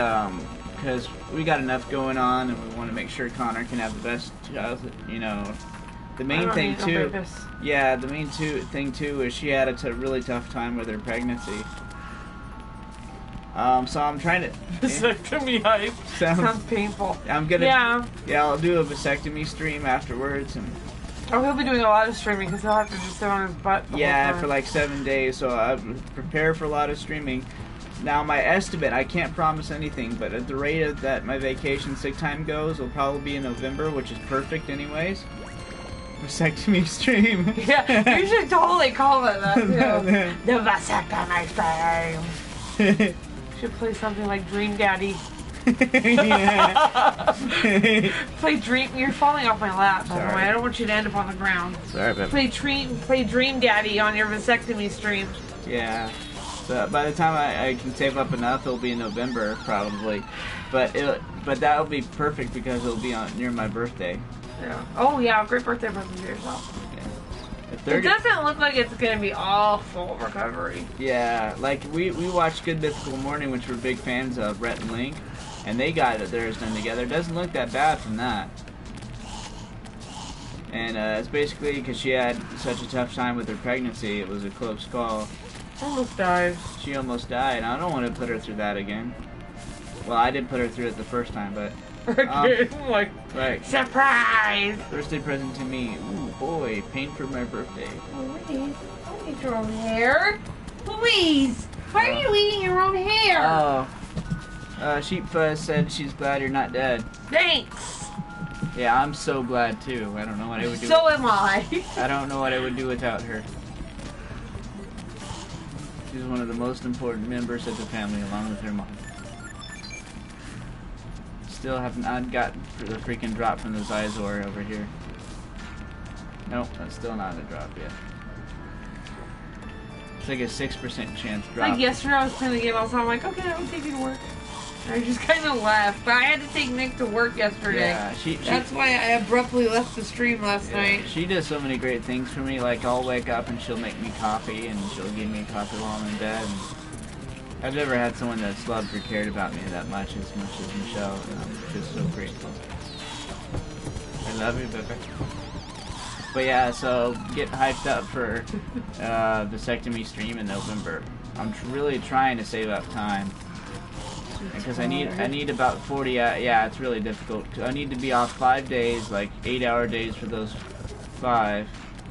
Because we got enough going on, and we want to make sure Connor can have the best child. You know, the main thing too. Yeah, the main thing too is she had a really tough time with her pregnancy. So I'm trying to. Vasectomy hype. Sounds painful. I'm gonna. Yeah. I'll do a vasectomy stream afterwards, and. Oh, he'll be doing a lot of streaming because he'll have to just sit on his butt. Yeah, for like 7 days. So I prepare for a lot of streaming. Now my estimate, I can't promise anything, but at the rate that my vacation sick time goes, it'll probably be in November, which is perfect anyways. Vasectomy stream. Yeah, you should totally call it that too. The vasectomy stream. Should play something like Dream Daddy. Play Dream. You're falling off my lap, by the way. I don't want you to end up on the ground. Sorry, but play Dream Daddy on your vasectomy stream. Yeah. But by the time I can save up enough, it'll be in November probably. But that'll be perfect because it'll be near my birthday. Yeah. Oh yeah, great birthday present to yourself. Yeah. It doesn't look like it's gonna be all full recovery. Yeah, like we watched Good Mythical Morning, which we're big fans of, Rhett and Link, and they got theirs done together. It doesn't look that bad from that. And it's basically because she had such a tough time with her pregnancy. It was a close call. Almost died. She almost died. I don't want to put her through that again. Well, I did put her through it the first time, but... like, right. Surprise! Birthday present to me. Ooh, boy, paint for my birthday. Please, don't eat your own hair. Please! Why are you eating your own hair? Oh. Sheep Fuzz said she's glad you're not dead. Thanks! Yeah, I'm so glad too. I don't know what I would do. So am I. I don't know what I would do without her. She's one of the most important members of the family, along with her mom. Still have not got the freaking drop from the Zizor over here. Nope, that's still not a drop yet. It's like a 6% chance drop. Like yesterday I was playing the game also, I'm like, okay, I'll take you to work. I just kind of left, but I had to take Nick to work yesterday. Yeah, that's why I abruptly left the stream last night. She does so many great things for me. Like I'll wake up and she'll make me coffee, and she'll give me coffee while I'm in bed. And I've never had someone that's loved or cared about me that much as Michelle, and I'm just so grateful. I love you, baby. But yeah, so get hyped up for vasectomy stream in November. I'm really trying to save up time. Because I need about 40, yeah, it's really difficult. I need to be off 5 days, like 8-hour days for those 5,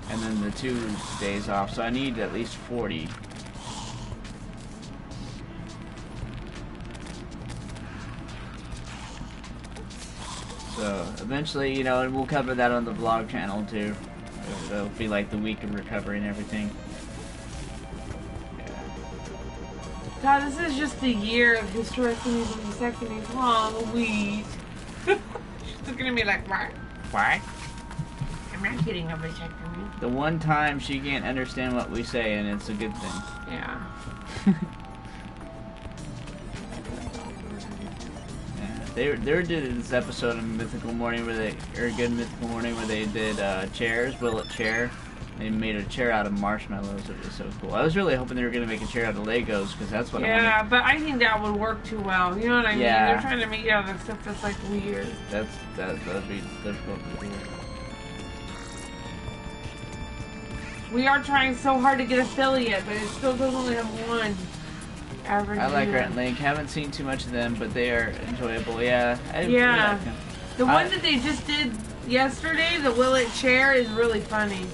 and then the 2 days off, so I need at least 40. So, eventually, you know, and we'll cover that on the vlog channel too. It'll be like the week of recovery and everything. God, this is just a year of hysterectomies and vasectomies. Oh, Louise. She's looking at me like, what? What? I'm not getting a vasectomy. The one time she can't understand what we say, and it's a good thing. Yeah. They did this episode of Mythical Morning where they, or Good Mythical Morning where they did chairs, Willet chair. They made a chair out of marshmallows. It was so cool. I was really hoping they were going to make a chair out of Legos because that's what I wanted. Yeah, but I think that would work too well. You know what I mean? Yeah. They're trying to make it out of stuff that's like weird. That'd be difficult to do. We are trying so hard to get affiliate, but it still does only have one average. I like viewer. Rhett and Link. Haven't seen too much of them, but they are enjoyable. Yeah. I Yeah. like them. The one that they just did yesterday, the Willet chair, is really funny.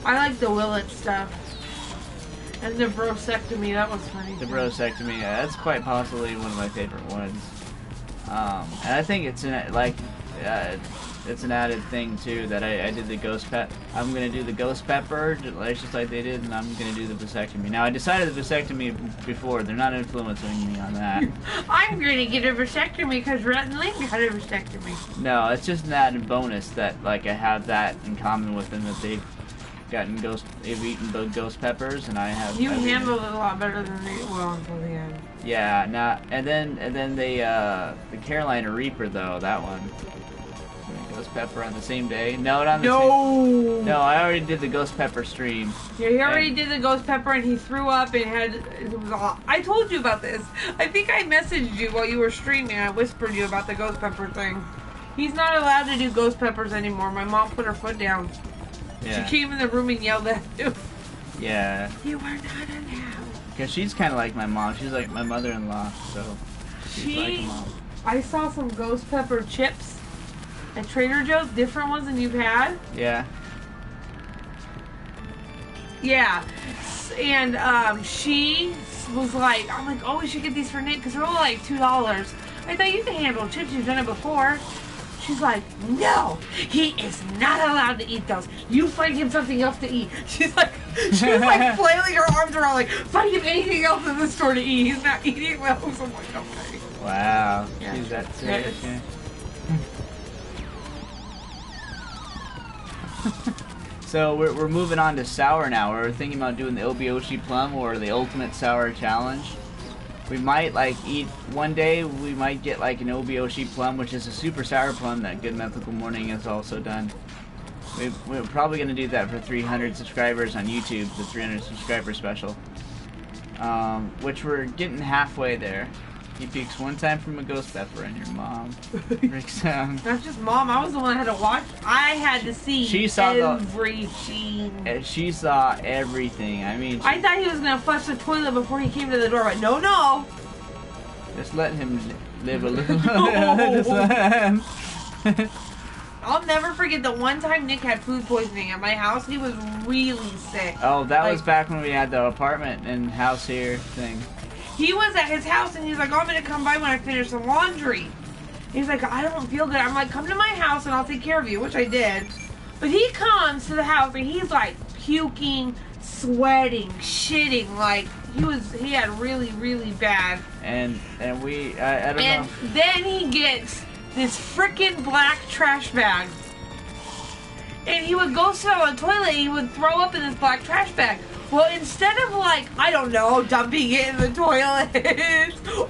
I like the Willet stuff. And the brosectomy, that was funny. The too. brosectomy, that's quite possibly one of my favorite ones. And I think it's it's an added thing too that I did the ghost pep. I'm gonna do the ghost pepper just like they did, and I'm gonna do the vasectomy. Now I decided the vasectomy before. They're not influencing me on that. I'm gonna get a vasectomy because Rhett and Link got a vasectomy. No, it's just an added bonus that like I have that in common with them, that they've eaten the ghost peppers, and I have. You I've eaten- handled it a lot better than they will until the end. Yeah, now and then the Carolina Reaper though, that one. Ghost pepper on the same day? No, not on the same. No, I already did the ghost pepper stream. Yeah, he already did the ghost pepper and he threw up and it was all. I told you about this. I think I messaged you while you were streaming. I whispered you about the ghost pepper thing. He's not allowed to do ghost peppers anymore. My mom put her foot down. Yeah. She came in the room and yelled at him. Yeah. You are not allowed. Because she's kind of like my mom. She's like my mother-in-law, so she's like a mom. I saw some ghost pepper chips at Trader Joe's, different ones than you've had. Yeah. Yeah. And she was like, I'm like, oh, we should get these for Nick because they're only like $2. I thought you could handle chips. You've done it before. She's like, no, he is not allowed to eat those. You find him something else to eat. She was like flailing her arms around like, find him anything else in the store to eat. He's not eating those. I'm like, okay. Wow. Yeah. She's that serious. Yes. Yeah. So we're moving on to sour now. We're thinking about doing the Obiyoshi plum or the ultimate sour challenge. We might like eat one day. We might get like an Obiyoshi plum, which is a super sour plum that Good Mythical Morning has also done. We're probably gonna do that for 300 subscribers on YouTube, the 300 subscriber special, which we're getting halfway there. He peeks one time from a ghost pepper and your mom breaks down. Not just mom, I was the one that had to watch. I had to see She saw everything. She saw everything. I mean, I thought he was going to flush the toilet before he came to the door, but no. just let him live a little. No. Just let him. I'll never forget the one time Nick had food poisoning at my house. He was really sick. Oh, that was Like- back when we had the apartment and house here thing. He was at his house and he's like, oh, I'm going to come by when I finish the laundry. He's like, I don't feel good. I'm like, come to my house and I'll take care of you, which I did. But he comes to the house and he's like puking, sweating, shitting. Like, he had really, really bad. And we, I don't know. And then he gets this freaking black trash bag. And he would go sit on the toilet and he would throw up in this black trash bag. Well, instead of like, I don't know, dumping it in the toilet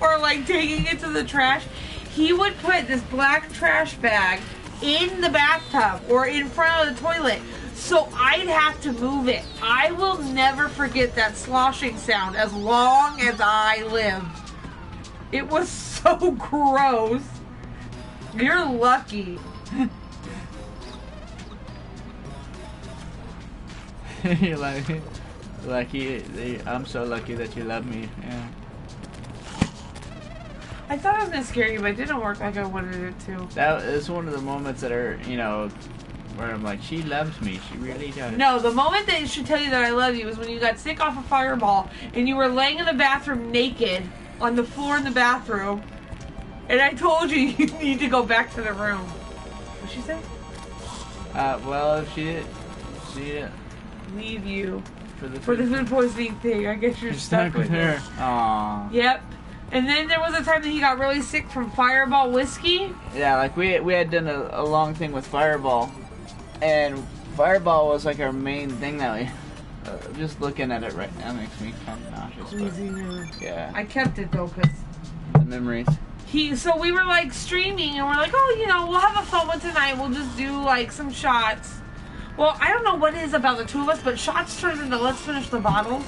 or like taking it to the trash, he would put this black trash bag in the bathtub or in front of the toilet. So I'd have to move it. I will never forget that sloshing sound as long as I live. It was so gross. You're lucky. You're like, lucky. I'm so lucky that you love me. Yeah. I thought I was gonna scare you, but it didn't work like I wanted it to. That is one of the moments that are, you know, where I'm like, she loves me. She really does. No, the moment that should tell you that I love you is when you got sick off a fireball and you were laying in the bathroom naked on the floor in the bathroom, and I told you you need to go back to the room. What'd she say? Well, if she didn't Leave you for the for the food poisoning thing. I guess you're stuck with her. it. Aww. Yep. And then there was a time that he got really sick from Fireball whiskey. Yeah, like we had done a long thing with Fireball, and Fireball was like our main thing that we. Just looking at it right now makes me kind of nauseous. Easy now. Yeah. I kept it though, cause The memories. So we were like streaming and we're like, oh, you know, we'll have a fun one tonight. We'll just do like some shots. Well, I don't know what it is about the two of us, but shots turns into let's finish the bottle.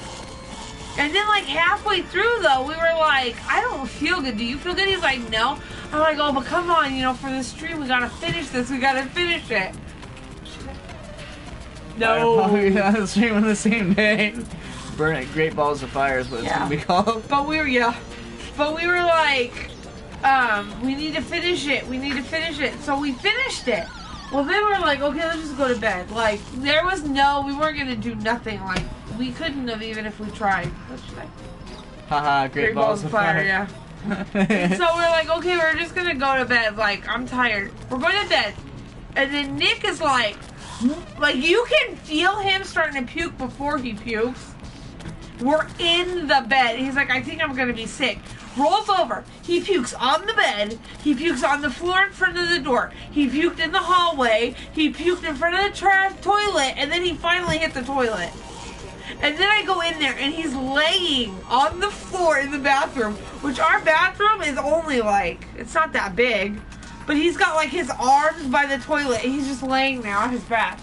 And then like halfway through though, we were like, I don't feel good. Do you feel good? He's like, no. I'm like, oh, but come on, you know, for the stream, we gotta finish this. We gotta finish it. No. We're on the stream on the same day. Burning Great Balls of Fire is what it's gonna be called. But we were like, we need to finish it. We need to finish it. So we finished it. Well, then we're like, okay, let's just go to bed. Like, we weren't gonna do nothing. Like, we couldn't have even if we tried. What should I? Haha, Great Balls of Fire. Yeah. So we're like, okay, we're just gonna go to bed. Like, I'm tired. We're going to bed. And then Nick is like you can feel him starting to puke before he pukes. We're in the bed. He's like, I think I'm gonna be sick. Rolls over. He pukes on the bed. He pukes on the floor in front of the door. He puked in the hallway. He puked in front of the trash toilet. And then he finally hit the toilet. And then I go in there and he's laying on the floor in the bathroom, which our bathroom is only like, it's not that big, but he's got like his arms by the toilet and he's just laying there on his back.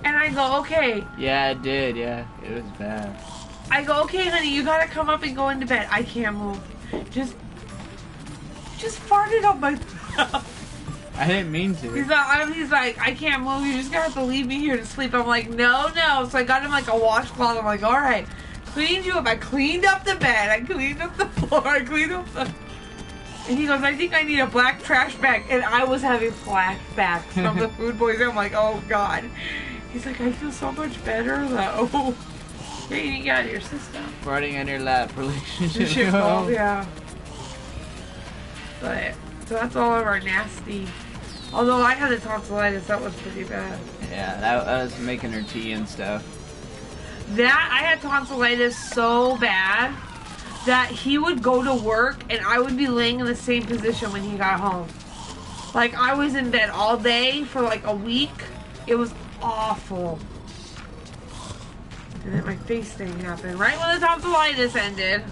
And I go, okay. Yeah, it did. Yeah, it was bad. I go, okay, honey, you gotta come up and go into bed. I can't move. Just farted on my mouth. I didn't mean to. He's like, I can't move. You're just gonna have to leave me here to sleep. I'm like, no. So I got him like a washcloth. I'm like, all right, cleaned you up. I cleaned up the bed. I cleaned up the floor. I cleaned up the. And he goes, I think I need a black trash bag. And I was having flashbacks from the food poisoning. I'm like, oh god. He's like, I feel so much better though. You're eating out of your system. Farting on your lap relationship. Oh yeah. But so that's all of our nasty. Although I had a tonsillitis, that was pretty bad. Yeah, that was making her tea and stuff. I had tonsillitis so bad that he would go to work and I would be laying in the same position when he got home. Like, I was in bed all day for like a week. It was awful. And then my face thing happened right when the tonsillitis ended.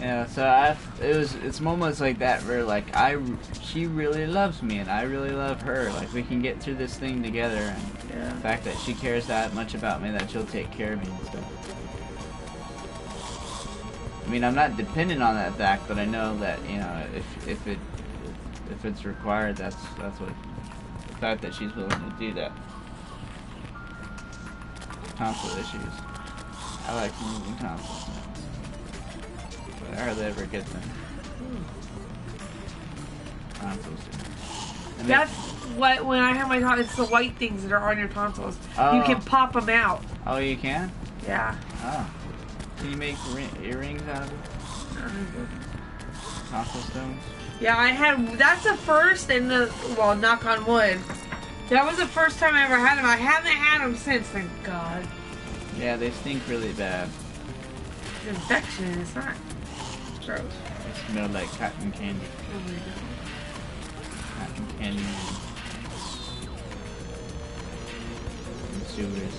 Yeah, so it's moments like that where like she really loves me and I really love her. Like, we can get through this thing together, and the fact that she cares that much about me that she'll take care of me and stuff. I mean, I'm not dependent on that fact, but I know that, you know, if it's required, that's what the fact that she's willing to do that. Tonsil issues. I like moving tonsils. I hardly ever get them. Tonsils. That's what, when I have my tonsils, it's the white things that are on your tonsils. Oh. You can pop them out. Oh, you can? Yeah. Oh. Can you make earrings out of it? Tonsil stones? Yeah, that's the first and well, knock on wood. That was the first time I ever had them. I haven't had them since, thank God. Yeah, they stink really bad. It's infection, it's not gross. They smell like cotton candy. Oh my God. Cotton candy and sewers.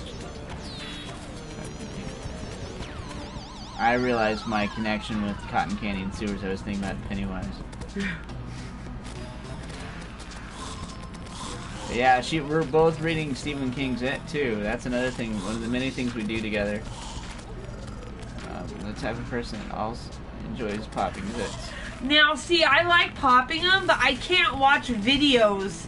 I realized my connection with cotton candy and sewers. I was thinking about Pennywise. Yeah, we're both reading Stephen King's It too. That's another thing. One of the many things we do together. The type of person that also enjoys popping zits. Now, see, I like popping them, but I can't watch videos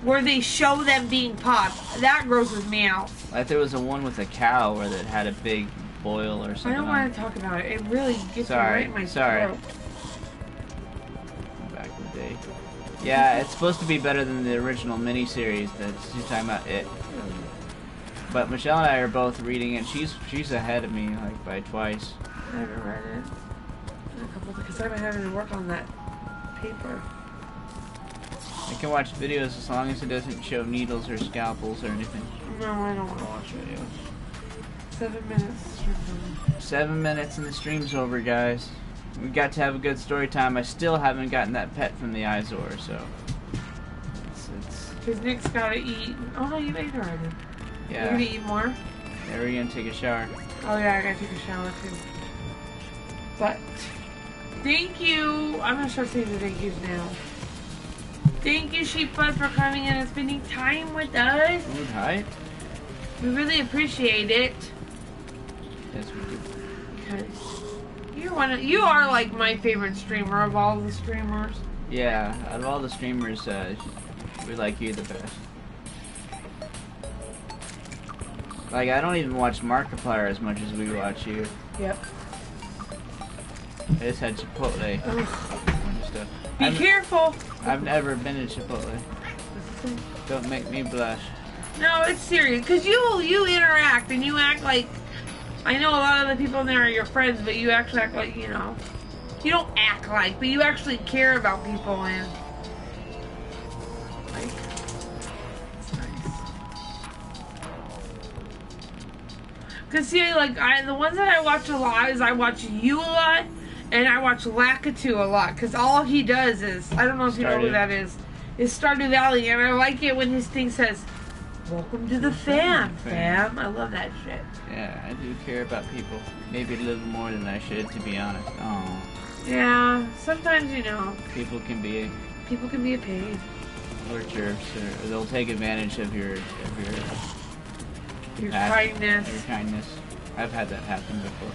where they show them being popped. That grosses me out. Like there was a one with a cow where that had a big boil or something. I don't want to talk about it. It really gets me right in my throat. Back in the day. Yeah, it's supposed to be better than the original miniseries that she's talking about. It. But Michelle and I are both reading it. She's ahead of me like by twice. I haven't read it. Because I've been having to work on that paper. I can watch videos as long as it doesn't show needles or scalpels or anything. No, I don't want to watch videos. 7 minutes. 7 minutes and the stream's over, guys. We got to have a good story time. I still haven't gotten that pet from the Izor, so Because Nick's got to eat. Oh no, you ate already. Yeah. You're gonna eat more? Yeah, we're gonna take a shower. Oh yeah, I gotta take a shower too. But thank you. I'm gonna start saying the thank yous now. Thank you, Sheepbud, for coming in and spending time with us. Food, hi. We really appreciate it. Yes, we do. Because you are like my favorite streamer of all the streamers. Yeah, out of all the streamers, we like you the best. Like, I don't even watch Markiplier as much as we watch you. Yep. I just had Chipotle and stuff. Be careful. I've never been to Chipotle. Don't make me blush. No, it's serious. Because you interact and you act like... I know a lot of the people in there are your friends, but you actually act like, you know... You don't act like, but you actually care about people and... Like... It's nice. Because see, like, the ones that I watch a lot is I watch you a lot, and I watch Lakitu a lot. Because all he does is... I don't know if you know who that is Stardew Valley, and I like it when his thing says... Welcome to the fam. I love that shit. Yeah, I do care about people. Maybe a little more than I should, to be honest. Oh. Yeah, sometimes, you know. People can be a pain. Or jerks, or they'll take advantage of your kindness. Your kindness. I've had that happen before.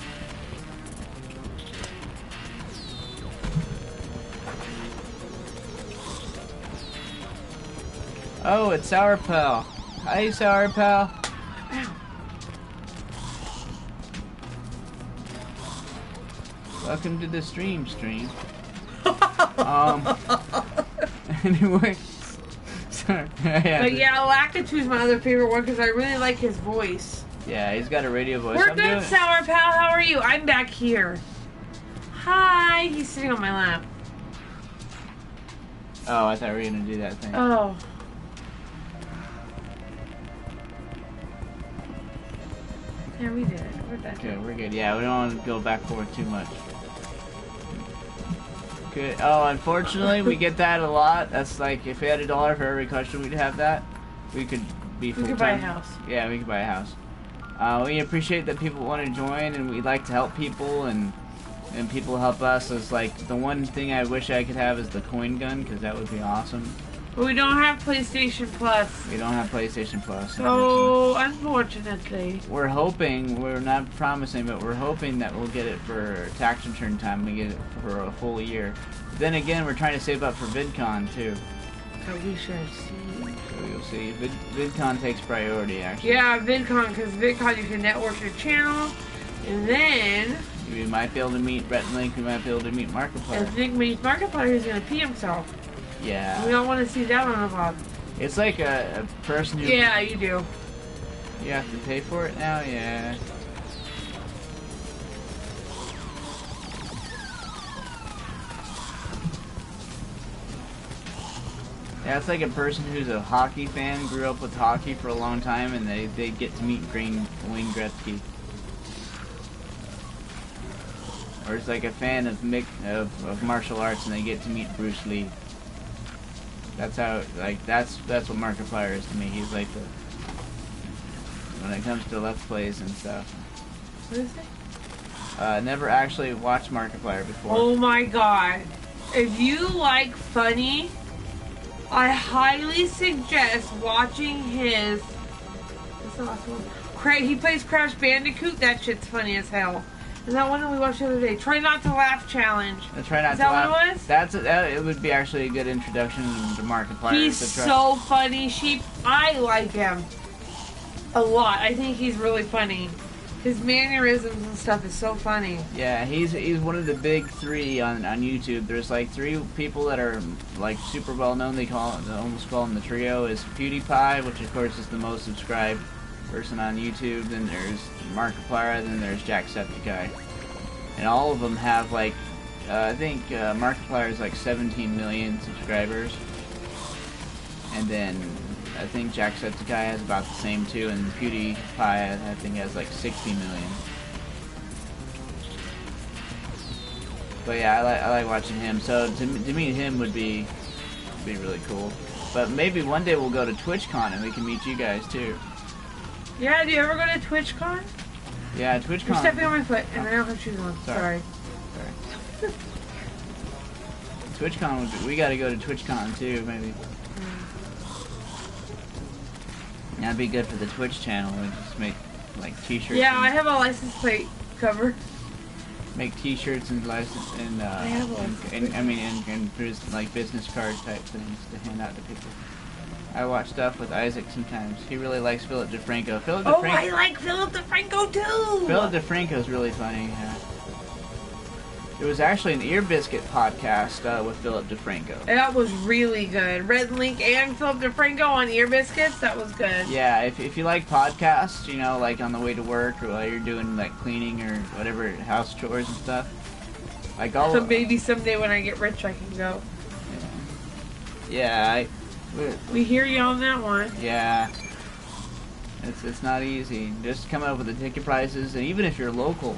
Oh, it's Sour Pal. Hi, Sour Pal. Welcome to the stream. Anyway. Sorry. But yeah, Lakitu's my other favorite one because I really like his voice. Yeah, he's got a radio voice. We're good, Sour Pal. How are you? I'm back here. Hi. He's sitting on my lap. Oh, I thought we were gonna do that thing. Oh. Yeah, we did it. We're back. Okay, we're good. Yeah, we don't want to go back forward too much. Good. Oh, unfortunately, we get that a lot. That's like, if we had $1 for every question, we'd have that. We could be full-time. We could buy a house. Yeah, we could buy a house. We appreciate that people want to join, and we like to help people, and people help us. It's like, the one thing I wish I could have is the coin gun, because that would be awesome. But we don't have PlayStation Plus. We don't have PlayStation Plus. So, unfortunately. We're hoping, we're not promising, but we're hoping that we'll get it for tax return time. We get it for a full year. Then again, we're trying to save up for VidCon, too. So we shall see. So you'll see. VidCon takes priority, actually. Yeah, VidCon, because VidCon you can network your channel, and then... We might be able to meet Rhett and Link, we might be able to meet Markiplier. I think Markiplier is going to pee himself. Yeah. We don't want to see that on the vlog. It's like a person who... Yeah, you do. You have to pay for it now? Yeah. Yeah, it's like a person who's a hockey fan, grew up with hockey for a long time, and they get to meet Wayne Gretzky. Or it's like a fan of martial arts, and they get to meet Bruce Lee. That's how, like, that's what Markiplier is to me. He's like the, when it comes to Let's Plays and stuff. What is it? Never actually watched Markiplier before. Oh my god. If you like funny, I highly suggest watching his... What's the last one? He plays Crash Bandicoot. That shit's funny as hell. Is that one that we watched the other day? Try Not to Laugh Challenge. Try Not Is to that Laugh. what it was? That it would be actually a good introduction to Markiplier. He's so funny. I like him a lot. I think he's really funny. His mannerisms and stuff is so funny. Yeah, he's one of the big three on YouTube. There's like 3 people that are like super well known. They almost call him the trio. Is PewDiePie, which of course is the most subscribed person on YouTube. Then there's Markiplier. Then there's Jacksepticeye. And all of them have like, I think Markiplier is like 17 million subscribers. And then I think Jacksepticeye has about the same too, and PewDiePie I think has like 60 million. But yeah, I like watching him. So to meet him would be really cool. But maybe one day we'll go to TwitchCon and we can meet you guys too. Yeah, do you ever go to TwitchCon? Yeah, TwitchCon. You're stepping on my foot, and I don't have shoes on. Sorry. TwitchCon we gotta go to TwitchCon too, maybe. That'd be good for the Twitch channel. We just make like t-shirts. Yeah, I have a license plate cover. Make t-shirts and license and like business card type things to hand out to people. I watch stuff with Isaac sometimes. He really likes Philip DeFranco. Oh, I like Philip DeFranco too. Philip DeFranco's really funny. Yeah. It was actually an Ear Biscuit podcast with Philip DeFranco. That was really good. Red Link and Philip DeFranco on Ear Biscuits. That was good. Yeah, if you like podcasts, you know, like on the way to work or while you're doing like cleaning or whatever, house chores and stuff. Like all. So maybe someday when I get rich, I can go. Yeah, we hear you on that one. Yeah. It's not easy. Just come up with the ticket prices, and even if you're local,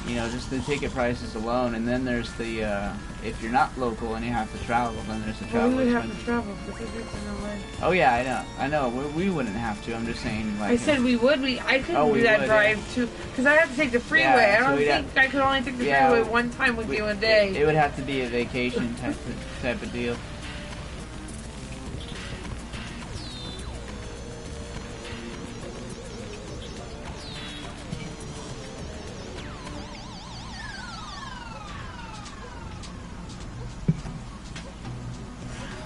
you know, just the ticket prices alone, and then there's the, if you're not local and you have to travel, then there's the travel we would expenses. have to travel because there's no way. Oh yeah, I know. We wouldn't have to. I'm just saying, like. I said we would. I couldn't do that drive too, because I have to take the freeway. Yeah, I don't think I could only take the freeway one time with you a day. It would have to be a vacation type of deal.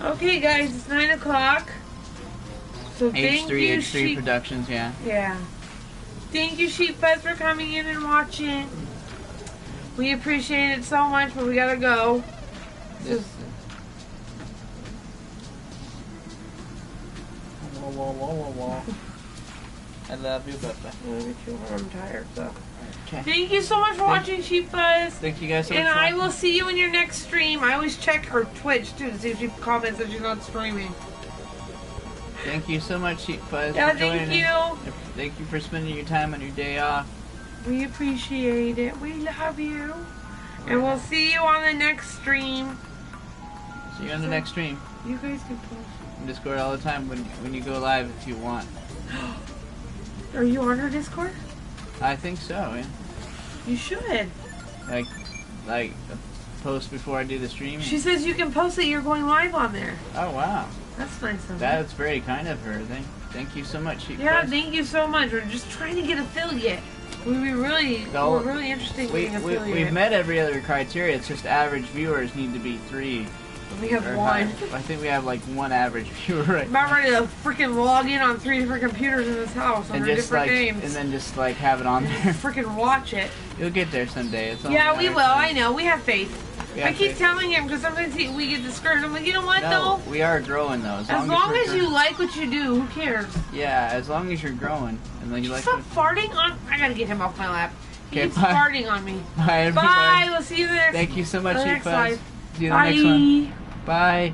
Okay, guys, it's 9 o'clock. So thank you, H3 Productions, yeah. Yeah. Thank you, Sheep Fuzz, for coming in and watching. We appreciate it so much, but we gotta go. This, I love you, Papa. I love you too. I'm tired, so. Okay. Thank you so much for watching, Sheep Fuzz. Thank you guys so much. And I will see you in your next stream. I always check her Twitch too to see if she comments that she's not streaming. Thank you so much, Sheep Fuzz. Yeah, for thank joining. you. Thank you for spending your time on your day off. We appreciate it. We love you. And we'll see you on the next stream. See you on the next stream. You guys can post. In Discord all the time when you go live if you want. Are you on her Discord? I think so, yeah. You should. Like post before I do the stream. She says you can post that you're going live on there. Oh wow. That's nice of her. That's very kind of her. Thank you so much, Sheep Yeah, Fuzz. thank you so much. We're just trying to get affiliate. We're really interested in getting affiliate. We've met every other criteria. It's just average viewers need to be 3. We have or 1. higher. I think we have like 1 average viewer right I'm about ready to freaking log in on 3 different computers in this house under different names. And then just like have it on there. Freaking watch it. You'll get there someday. It's Yeah, we will. I know. We have faith. I keep faith. telling him because sometimes we get discouraged. I'm like, you know what, No, though? we are growing though. As long as you like what you do, who cares? Yeah, as long as you're growing and then you like. Stop farting on. I gotta get him off my lap. He keeps bye. farting on me. Bye, everybody. Bye. We'll see you in the next. Thank you so much, next Sheep Fuzz. live. See you in the next one. Bye.